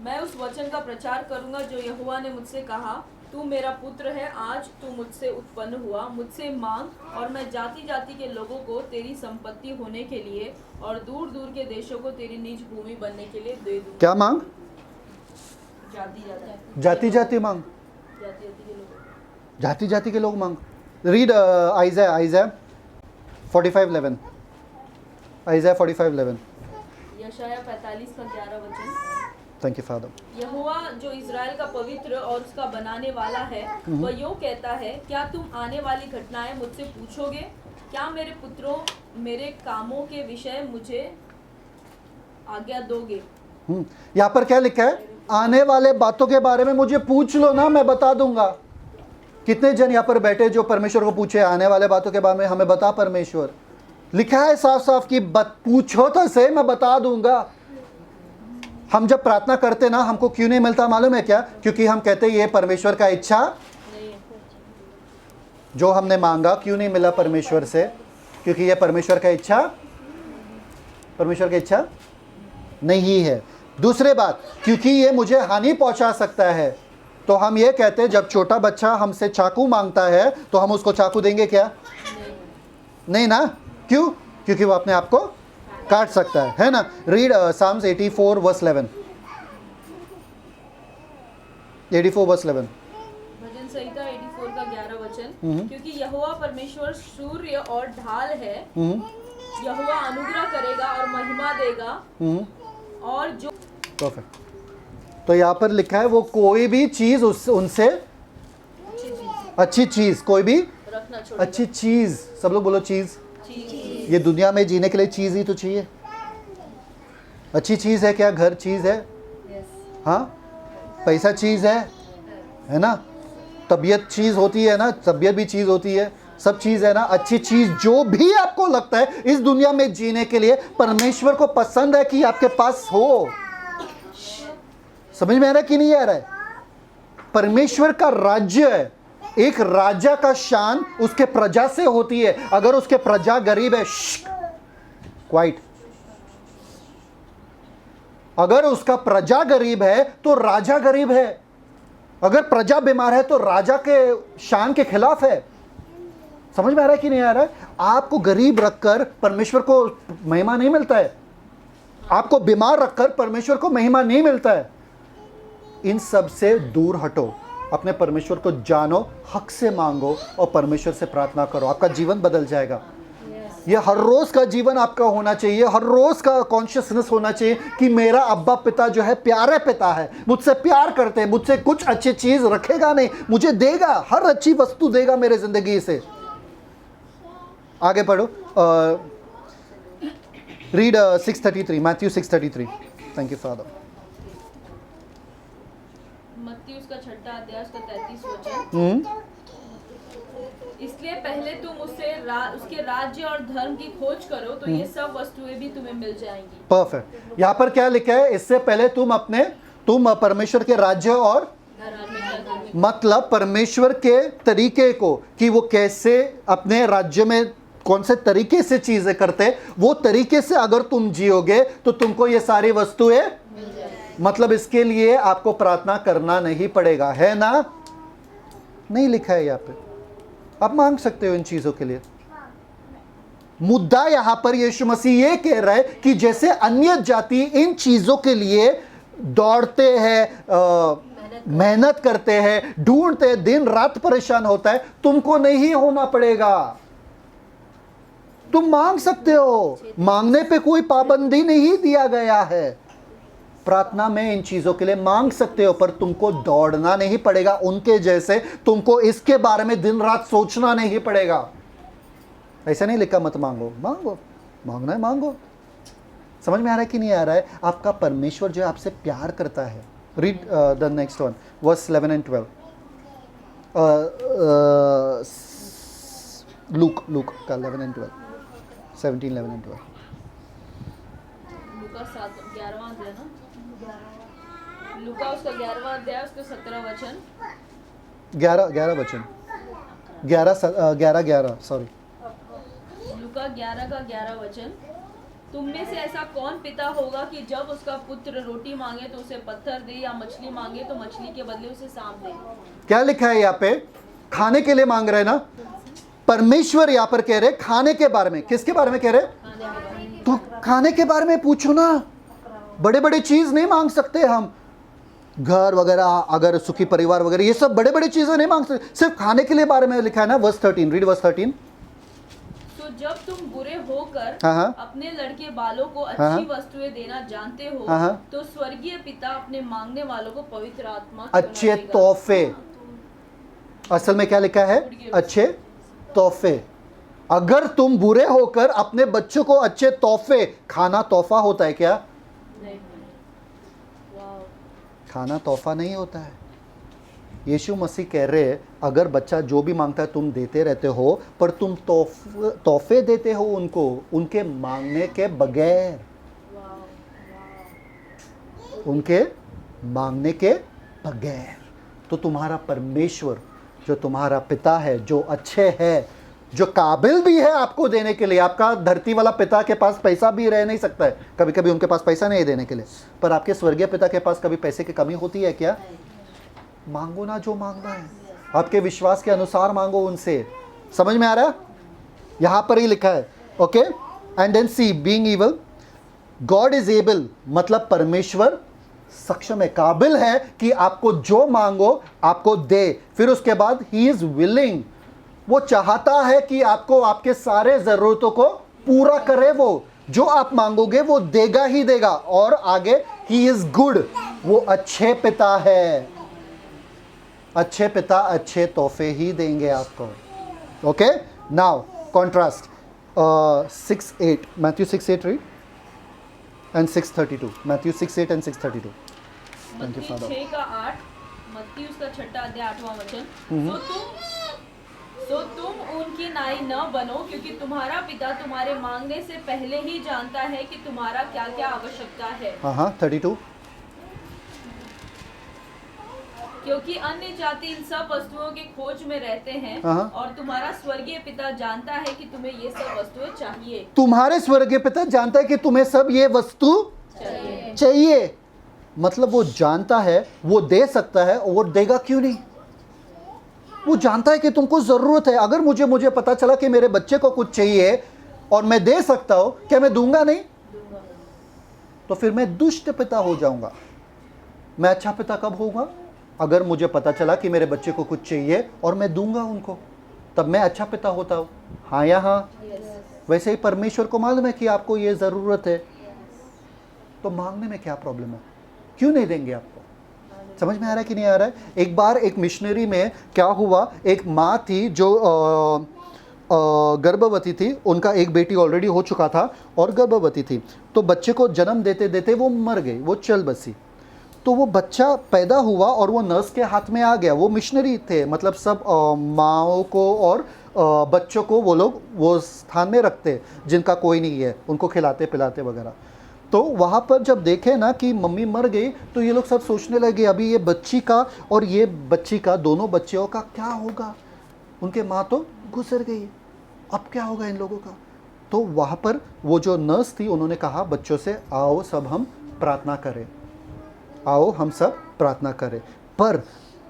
मैं उस वचन का प्रचार करूंगा जो यहोवा ने मुझसे कहा, तू मेरा पुत्र है, आज तू मुझसे उत्पन्न हुआ, मुझसे मांग और मैं जाति जाति के लोगों को तेरी संपत्ति होने के लिए और दूर दूर के देशों को तेरी निज भूमि बनने के लिए दे दूं। क्या मांग? जाति जाति जाति जाति मांग, जाति जाति के लोग। जाति जाति के लोग मांग। रीड आइज़ाया 45:11। आइज़ाया 45:11। यशाया 45 का 11 वचन। Thank you father. यहोवा जो इज़राइल का पवित्र और उसका बनाने वाला है, वह यूं कहता है, क्या तुम आने वाली घटनाएं मुझसे पूछोगे? क्या मेरे पुत्रों मेरे कामों के विषय मुझे आज्ञा दोगे? यहाँ पर क्या लिखा है? आने वाले बातों के बारे में मुझे पूछ लो ना, मैं बता दूंगा। कितने जन यहाँ पर बैठे जो परमेश्वर को पूछे आने वाले बातों के बारे में, हमें बता परमेश्वर। लिखा है साफ साफ कि पूछो तो सही, मैं बता दूंगा। हम जब प्रार्थना करते ना, हमको क्यों नहीं मिलता मालूम है क्या? क्योंकि हम कहते ये परमेश्वर का इच्छा जो हमने मांगा क्यों नहीं मिला परमेश्वर से, क्योंकि ये परमेश्वर का इच्छा नहीं है। दूसरे बात, क्योंकि ये मुझे हानि पहुंचा सकता है, तो हम ये कहते हैं जब छोटा बच्चा हमसे चाकू मांगता है तो हम उसको चाकू देंगे क्या? नहीं ना। क्यों? क्योंकि वो अपने आप को काट सकता है ना। Read Psalms 84 verse 11। 84 वर्स 11। भजन संहिता 84 का 11 वचन। क्योंकि यहोवा परमेश्वर सूर्य और ढाल है, यहोवा अनुग्रह करेगा और महिमा देगा और जो परफेक्ट। तो यहाँ पर लिखा है वो कोई भी चीज उनसे अच्छी चीज, कोई भी रखना छोड़ अच्छी चीज, सब लोग बोलो चीज। ये दुनिया में जीने के लिए चीज ही तो चाहिए। अच्छी चीज है क्या? घर चीज है, हाँ। पैसा चीज है ना। तबीयत चीज होती है ना, तबीयत भी चीज होती है, सब चीज है ना। अच्छी चीज जो भी आपको लगता है इस दुनिया में जीने के लिए परमेश्वर को पसंद है कि आपके पास हो। समझ में आ रहा है कि नहीं आ रहा है? परमेश्वर का राज्य है, एक राजा का शान उसके प्रजा से होती है। अगर उसके प्रजा गरीब है, क्वाइट। अगर उसका प्रजा गरीब है तो राजा गरीब है। अगर प्रजा बीमार है तो राजा के शान के खिलाफ है। समझ में आ रहा है कि नहीं आ रहा है? आपको गरीब रखकर परमेश्वर को महिमा नहीं मिलता है, आपको बीमार रखकर परमेश्वर को महिमा नहीं मिलता है। इन सब से दूर हटो, अपने परमेश्वर को जानो, हक से मांगो और परमेश्वर से प्रार्थना करो, आपका जीवन बदल जाएगा। ये हर रोज का जीवन आपका होना चाहिए, हर रोज का कॉन्शियसनेस होना चाहिए कि मेरा अब्बा पिता जो है प्यारे पिता है, मुझसे प्यार करते हैं, मुझसे कुछ अच्छी चीज रखेगा नहीं, मुझे देगा, हर अच्छी वस्तु देगा मेरे जिंदगी से। आगे पढ़ो। Read 6:33, Matthew 6:33। Thank you father. मत्ती उसका 6 अध्याय उसका 33 वचन। इसलिए पहले तुम उसके राज्य और धर्म की खोज करो तो ये सब वस्तुएं भी तुम्हें मिल जाएंगी। परफेक्ट। यहाँ पर क्या लिखा है? इससे पहले तुम परमेश्वर के राज्य और मतलब परमेश्वर के तरीके को, कि वो कैसे अपने राज्य में कौन से तरीके से चीजें करते, वो तरीके से अगर तुम जियोगे तो तुमको ये सारी वस्तुएं, मतलब इसके लिए आपको प्रार्थना करना नहीं पड़ेगा, है ना? नहीं लिखा है यहाँ पे, आप मांग सकते हो इन चीजों के लिए। मुद्दा यहां पर यीशु मसीह ये कह रहा है कि जैसे अन्य जाति इन चीजों के लिए दौड़ते हैं, मेहनत करते हैं, ढूंढते हैं, दिन रात परेशान होता है, तुमको नहीं होना पड़ेगा। तुम मांग सकते हो, मांगने पे कोई पाबंदी नहीं दिया गया है। प्रार्थना में इन चीजों के लिए मांग सकते हो, पर तुमको दौड़ना नहीं पड़ेगा उनके जैसे, तुमको इसके बारे में दिन रात सोचना नहीं पड़ेगा। ऐसा नहीं लिखा मत मांगो, मांगो, मांगना है मांगो। समझ में आ रहा है कि नहीं आ रहा है? आपका परमेश्वर जो है आपसे प्यार करता है। Read the next one, verse 11 and 12। Luke का 11 and 12, 17, 11 and 12। लूका 11वां अध्याय ना, लूका उसका 11वां अध्याय उसका 17 वचन। 11 वचन, 11 सॉरी। लूका 11 का 11 वचन। तुम में से ऐसा कौन पिता होगा कि जब उसका पुत्र रोटी मांगे तो उसे पत्थर दे, या मछली मांगे तो मछली के बदले उसे सांप दे? क्या लिखा है यहाँ पे? खाने के लिए मांग रहे हैं ना। परमेश्वर यहाँ पर कह रहे खाने के बारे में। किसके बारे में कह रहे? तो खाने के बारे में पूछो ना। बड़े बड़े चीज नहीं मांग सकते हम, घर वगैरह, अगर सुखी परिवार वगैरह, ये सब बड़े बड़े चीजें नहीं मांग सकते। सिर्फ खाने के लिए बारे में लिखा है ना। Verse 13, read verse 13। तो जब तुम बुरे होकर हाँ। अपने लड़के बालों को हाँ। अच्छी वस्तुएं देना जानते हो, हाँ। तो स्वर्गीय पिता अपने मांगने वालों को पवित्र आत्मा क्यों न अच्छे देगा? तोहफे। असल में क्या लिखा है? अच्छे तोहफे। अगर तुम बुरे होकर अपने बच्चों को अच्छे तोहफे, खाना तोहफा होता है क्या? नहीं। वाह। खाना तोहफा नहीं होता है। यीशु मसीह कह रहे हैं अगर बच्चा जो भी मांगता है तुम देते रहते हो, पर तुम तोहफे देते हो उनको, उनके मांगने के बगैर, उनके मांगने के बगैर। तो तुम्हारा परमेश्वर जो तुम्हारा पिता है, जो अच्छे है, जो काबिल भी है आपको देने के लिए। आपका धरती वाला पिता के पास पैसा भी रह नहीं सकता है, कभी कभी उनके पास पैसा नहीं है देने के लिए, पर आपके स्वर्गीय पिता के पास कभी पैसे की कमी होती है क्या? मांगो ना जो मांगना है, आपके विश्वास के अनुसार मांगो उनसे। समझ में आ रहा है? यहां पर ही लिखा है। Okay, and then see being able, God is able, मतलब परमेश्वर सक्षम है, काबिल है कि आपको जो मांगो आपको दे। फिर उसके बाद ही इज विलिंग, वो चाहता है कि आपको आपके सारे जरूरतों को पूरा करे। वो जो आप मांगोगे वो देगा ही देगा। और आगे ही इज गुड, वो अच्छे पिता है। अच्छे पिता अच्छे तोहफे ही देंगे आपको। Okay, now contrast 6:8, Matthew 6:8 read, and 6:32, Matthew 6:8 and 6:32। Thank you, मत्ती Father. 6 का 8, मत्ती उसका 6 अध्याय 8वां वचन। सो तुम उनकी नाई न बनो, क्योंकि तुम्हारा पिता तुम्हारे मांगने से पहले ही जानता है कि तुम्हारा क्या क्या आवश्यकता है। हाँ 32। क्योंकि अन्य जाति इन सब वस्तुओं के खोज में रहते हैं, हाँ। और तुम्हारा स्वर्गीय पिता जानता है कि तुम्हें ये सब वस्तुएं चाहिए। तुम्हारे स्वर्गीय पिता जानता है कि तुम्हें सब ये वस्तु चाहिए। मतलब वो जानता है, वो दे सकता है, और वो देगा क्यों नहीं? वो जानता है कि तुमको जरूरत है। अगर मुझे पता चला कि मेरे बच्चे को कुछ चाहिए और मैं दे सकता हूं, क्या मैं दूंगा नहीं? तो फिर मैं दुष्ट पिता हो जाऊंगा। मैं अच्छा पिता कब होगा? अगर मुझे पता चला कि मेरे बच्चे को कुछ चाहिए और मैं दूंगा उनको, तब मैं अच्छा पिता होता हूं। हाँ या हाँ? वैसे ही परमेश्वर को मालूम है कि आपको ये जरूरत है, तो मांगने में क्या प्रॉब्लम है? क्यों नहीं देंगे आपको? समझ में आ रहा है कि नहीं आ रहा है? एक बार एक मिशनरी में क्या हुआ, एक माँ थी जो गर्भवती थी, उनका एक बेटी ऑलरेडी हो चुका था और गर्भवती थी। तो बच्चे को जन्म देते देते वो मर गई, वो चल बसी। तो वो बच्चा पैदा हुआ और वो नर्स के हाथ में आ गया। वो मिशनरी थे, मतलब सब माँओं को और बच्चों को वो लोग वो स्थान में रखते जिनका कोई नहीं है, उनको खिलाते पिलाते वगैरह। तो वहाँ पर जब देखे ना कि मम्मी मर गई, तो ये लोग सब सोचने लगे अभी ये बच्ची का और ये बच्ची का, दोनों बच्चियों का क्या होगा? उनके माँ तो गुजर गई, अब क्या होगा इन लोगों का? तो वहाँ पर वो जो नर्स थी उन्होंने कहा बच्चों से, आओ सब हम प्रार्थना करें, आओ हम सब प्रार्थना करें। पर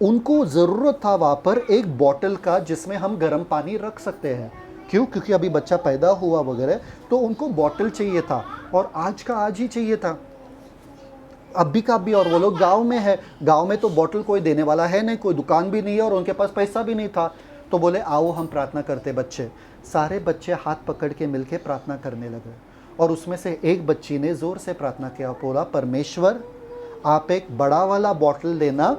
उनको ज़रूरत था वहाँ पर एक बॉटल का जिसमें हम गर्म पानी रख सकते हैं। क्यों? क्योंकि अभी बच्चा पैदा हुआ वगैरह, तो उनको बॉटल चाहिए था और आज का आज ही चाहिए था, अभी का अभी। और वो लोग गांव में है, गांव में तो बॉटल कोई देने वाला है नहीं, कोई दुकान भी नहीं है और उनके पास पैसा भी नहीं था। तो बोले आओ हम प्रार्थना करते। बच्चे, सारे बच्चे हाथ पकड़ के मिलके प्रार्थना करने लगे और उसमें से एक बच्ची ने ज़ोर से प्रार्थना किया, बोला परमेश्वर आप एक बड़ा वाला बॉटल देना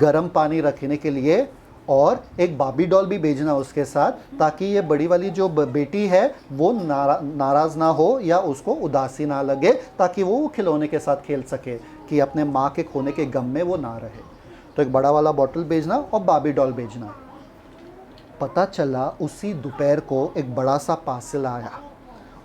गर्म पानी रखने के लिए, और एक बाबी डॉल भी भेजना उसके साथ, ताकि ये बड़ी वाली जो बेटी है वो नाराज़ ना हो या उसको उदासी ना लगे, ताकि वो खिलौने के साथ खेल सके, कि अपने माँ के खोने के गम में वो ना रहे। तो एक बड़ा वाला बॉटल भेजना और बाबी डॉल भेजना। पता चला उसी दोपहर को एक बड़ा सा पार्सल आया,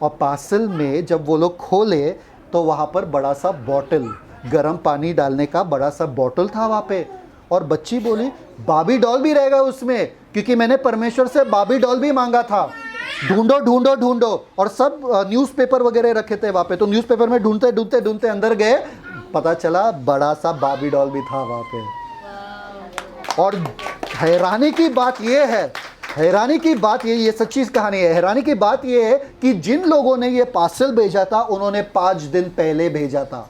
और पार्सल में जब वो लोग खोले तो वहाँ पर बड़ा सा बॉटल, गर्म पानी डालने का बड़ा सा बॉटल था वहाँ पे। और बच्ची बोली बाबी डॉल भी रहेगा उसमें, क्योंकि मैंने परमेश्वर से बाबी डॉल भी मांगा था। ढूंढो ढूंढो ढूंढो, और सब न्यूज़पेपर वगैरह रखे थे वहाँ पे, तो न्यूज़पेपर में ढूंढते ढूंढते ढूंढते अंदर गए, पता चला बड़ा सा बाबी डॉल भी था वहाँ पे। और हैरानी की बात ये है, हैरानी की बात ये सच्ची कहानी है, हैरानी की बात ये है कि जिन लोगों ने ये पार्सल भेजा था उन्होंने 5 दिन पहले भेजा था,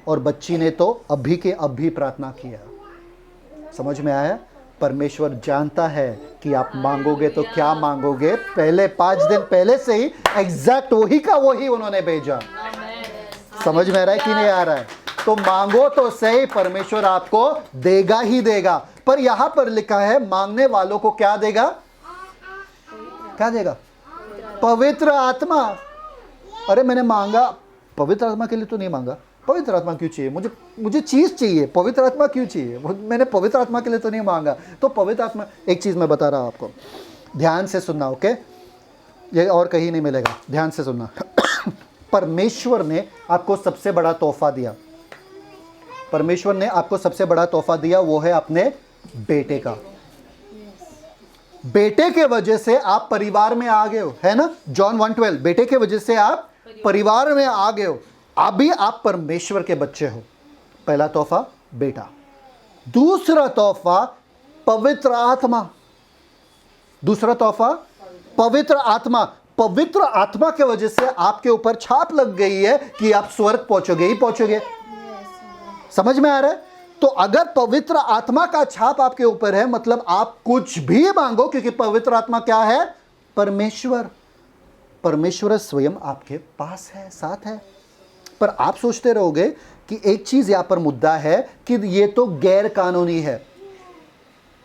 और बच्ची ने तो अभी के अभी प्रार्थना किया। समझ में आया? परमेश्वर जानता है कि आप मांगोगे तो क्या मांगोगे, पहले 5 दिन पहले से ही एग्जैक्ट वही का वही उन्होंने भेजा। समझ में आ रहा है कि नहीं आ रहा है? तो मांगो तो सही, परमेश्वर आपको देगा ही देगा। पर यहां पर लिखा है मांगने वालों को क्या देगा? क्या देगा? पवित्र आत्मा। अरे मैंने मांगा, पवित्र आत्मा के लिए तो नहीं मांगा। पवित्र आत्मा क्यों चाहिए? मुझे चीज चाहिए, पवित्र आत्मा क्यों चाहिए? मैंने पवित्र आत्मा के लिए तो नहीं मांगा। तो पवित्र आत्मा, एक चीज मैं बता रहा हूं आपको, ध्यान से सुनना, ओके? ये और कहीं नहीं मिलेगा, ध्यान से सुनना। परमेश्वर ने आपको सबसे बड़ा तोहफा दिया, परमेश्वर ने आपको सबसे बड़ा तोहफा दिया, वो है अपने बेटे का। बेटे के वजह से आप परिवार में आ गए हो, है ना? जॉन 1:12, बेटे के वजह से आप परिवार में आ गए हो। अभी आप परमेश्वर के बच्चे हो। पहला तोहफा बेटा, दूसरा तोहफा पवित्र आत्मा। दूसरा तोहफा पवित्र आत्मा। पवित्र आत्मा के वजह से आपके ऊपर छाप लग गई है कि आप स्वर्ग पहुंचोगे ही पहुंचोगे। समझ में आ रहा है? तो अगर पवित्र आत्मा का छाप आपके ऊपर है, मतलब आप कुछ भी मांगो, क्योंकि पवित्र आत्मा क्या है? परमेश्वर। परमेश्वर स्वयं आपके पास है, साथ है। पर आप सोचते रहोगे कि एक चीज यहां पर मुद्दा है कि ये तो गैर कानूनी है,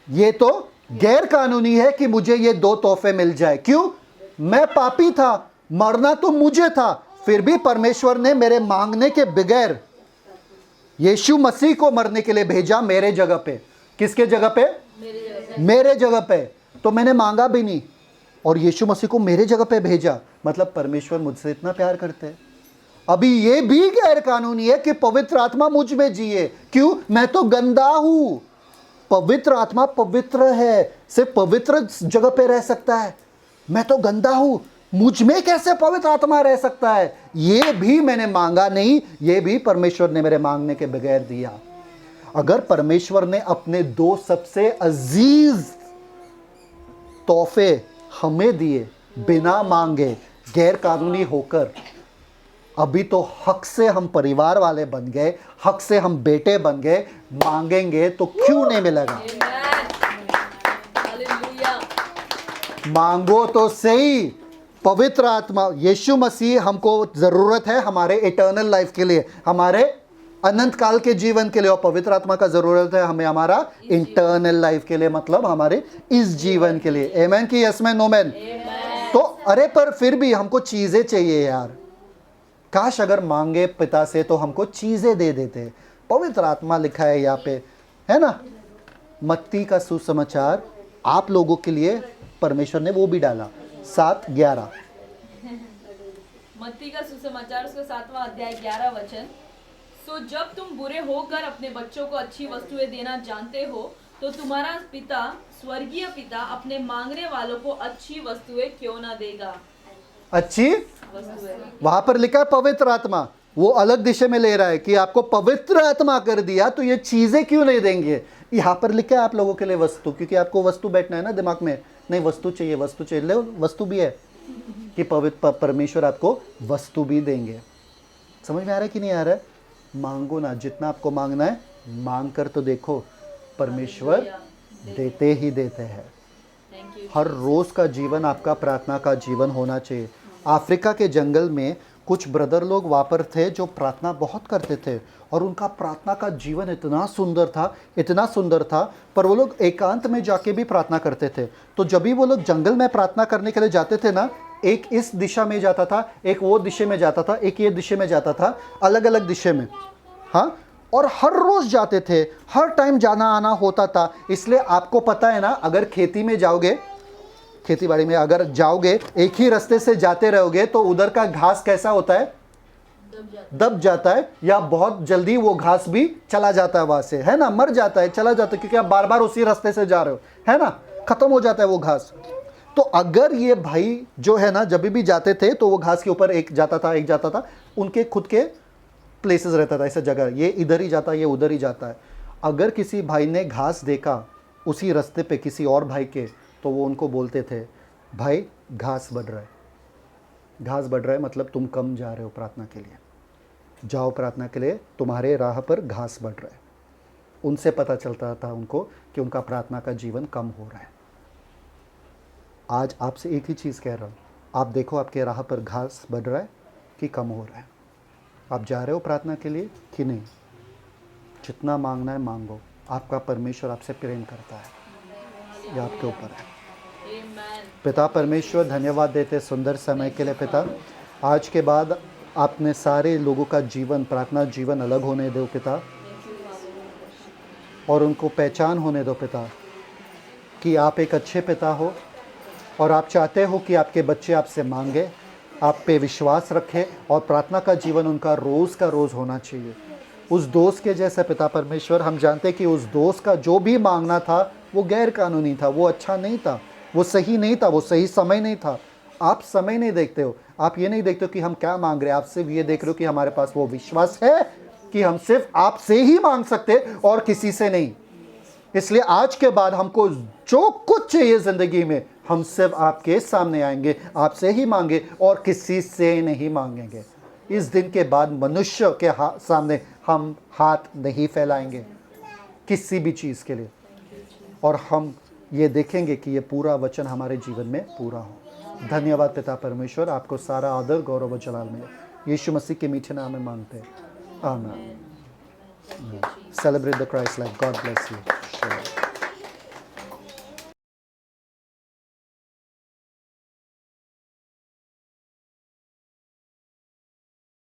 ये तो गैर कानूनी है कि मुझे ये 2 तोहफे मिल जाए। क्यों? मैं पापी था, मरना तो मुझे था, फिर भी परमेश्वर ने मेरे मांगने के बगैर यीशु मसीह को मरने के लिए भेजा मेरे जगह पे। किसके जगह पे? मेरे जगह पे। तो मैंने मांगा भी नहीं और यीशु मसीह को मेरे जगह पे भेजा। मतलब परमेश्वर मुझसे इतना प्यार करते हैं। अभी ये भी गैर कानूनी है कि पवित्र आत्मा मुझ में जिए। क्यों? मैं तो गंदा हूं। पवित्र आत्मा पवित्र है, सिर्फ पवित्र जगह पे रह सकता है। मैं तो गंदा हूं, मुझ में कैसे पवित्र आत्मा रह सकता है? ये भी मैंने मांगा नहीं, ये भी परमेश्वर ने मेरे मांगने के बगैर दिया। अगर परमेश्वर ने अपने 2 सबसे अजीज तोहफे हमें दिए बिना मांगे, गैर कानूनी होकर, अभी तो हक से हम परिवार वाले बन गए, हक से हम बेटे बन गए, मांगेंगे तो क्यों नहीं मिलेगा? मांगो तो सही। पवित्र आत्मा, यीशु मसीह हमको जरूरत है हमारे इटर्नल लाइफ के लिए, हमारे अनंत काल के जीवन के लिए, और पवित्र आत्मा का जरूरत है हमें हमारा इंटरनल लाइफ के लिए, मतलब हमारे इस जीवन के लिए। आमेन की यस में नो मैन? तो अरे पर फिर भी हमको चीजें चाहिए यार। काश अगर मांगे पिता से तो हमको चीजें दे देते। पवित्र आत्मा लिखा है यहाँ पे, है ना? मत्ती का सुसमाचार आप लोगों के लिए परमेश्वर ने वो भी डाला, 7:11। मत्ती का सुसमाचार उसका 7वां अध्याय 11 वचन। सो जब तुम बुरे होकर अपने बच्चों को अच्छी वस्तुएं देना जानते हो, तो तुम्हारा पिता, स्वर्गीय पिता, अपने मांगने वालों को अच्छी वस्तुएं क्यों ना देगा? अच्छी वस्तुएं, वहां पर लिखा है पवित्र आत्मा। वो अलग दिशा में ले रहा है कि आपको पवित्र आत्मा कर दिया तो ये चीजें क्यों नहीं देंगे। यहाँ पर लिखा है आप लोगों के लिए वस्तु, क्योंकि आपको वस्तु बैठना है ना दिमाग में, नहीं वस्तु चाहिए, वस्तु चाहिए, ले वस्तु भी है कि पवित्र परमेश्वर आपको वस्तु भी देंगे। समझ में आ रहा है कि नहीं आ रहा है? मांगो ना, जितना आपको मांगना है मांग कर तो देखो, परमेश्वर देते ही देते हैं। हर रोज का जीवन आपका प्रार्थना का जीवन होना चाहिए। अफ्रीका के जंगल में कुछ ब्रदर लोग वहाँ पर थे जो प्रार्थना बहुत करते थे, और उनका प्रार्थना का जीवन इतना सुंदर था, इतना सुंदर था। पर वो लोग एकांत में जाके भी प्रार्थना करते थे। तो जब भी वो लोग जंगल में प्रार्थना करने के लिए जाते थे ना, एक इस दिशा में जाता था, एक वो दिशा में जाता था, एक ये दिशा में जाता था, अलग अलग दिशा में। हाँ, और हर रोज जाते थे, हर टाइम जाना आना होता था। इसलिए आपको पता है ना, अगर खेती में जाओगे, खेती बाड़ी में अगर जाओगे, एक ही रास्ते से जाते रहोगे तो उधर का घास कैसा होता है? दब जाता है, या बहुत जल्दी वो घास भी चला जाता है वहां से, है ना, मर जाता है, चला जाता है, क्योंकि आप बार बार उसी रास्ते से जा रहे हो, है ना, खत्म हो जाता है वो घास। तो अगर ये भाई जो है ना जब भी जाते थे तो वो घास के ऊपर एक जाता था, उनके खुद के प्लेसेस रहता था, ऐसा जगह, ये इधर ही जाता है, ये उधर ही जाता है। अगर किसी भाई ने घास देखा उसी रास्ते पे किसी और भाई के, तो वो उनको बोलते थे, भाई घास बढ़ रहा है, घास बढ़ रहा है, मतलब तुम कम जा रहे हो प्रार्थना के लिए, जाओ प्रार्थना के लिए, तुम्हारे राह पर घास बढ़ रहा है। उनसे पता चलता था उनको कि उनका प्रार्थना का जीवन कम हो रहा है। आज आपसे एक ही चीज़ कह रहा हूँ, आप देखो आपके राह पर घास बढ़ रहा है कि कम हो रहा है, आप जा रहे हो प्रार्थना के लिए कि नहीं। जितना मांगना है मांगो, आपका परमेश्वर आपसे प्रेम करता है, ये आपके ऊपर है। पिता परमेश्वर, धन्यवाद देते सुंदर समय के लिए पिता। आज के बाद आपने सारे लोगों का जीवन, प्रार्थना जीवन अलग होने दो पिता, और उनको पहचान होने दो पिता कि आप एक अच्छे पिता हो, और आप चाहते हो कि आपके बच्चे आपसे मांगे, आप पे विश्वास रखें, और प्रार्थना का जीवन उनका रोज़ का रोज़ होना चाहिए। उस दोस्त के जैसे पिता परमेश्वर, हम जानते कि उस दोस्त का जो भी मांगना था वो गैर कानूनी था, वो अच्छा नहीं था, वो सही नहीं था, वो सही समय नहीं था। आप समय नहीं देखते हो, आप ये नहीं देखते हो कि हम क्या मांग रहे हैं, आप सिर्फ ये देख रहे हो कि हमारे पास वो विश्वास है कि हम सिर्फ आपसे ही मांग सकते और किसी से नहीं। इसलिए आज के बाद हमको जो कुछ चाहिए ज़िंदगी में, हम सिर्फ आपके सामने आएंगे, आपसे ही मांगे और किसी से नहीं मांगेंगे। इस दिन के बाद मनुष्य के सामने हम हाथ नहीं फैलाएंगे किसी भी चीज़ के लिए, और हम ये देखेंगे कि ये पूरा वचन हमारे जीवन में पूरा हो। धन्यवाद पिता परमेश्वर, आपको सारा आदर गौरव व जलाल मिले, यीशु मसीह के मीठे नाम में मांगते हैं, आमीन। Celebrate the Christ life. God bless you.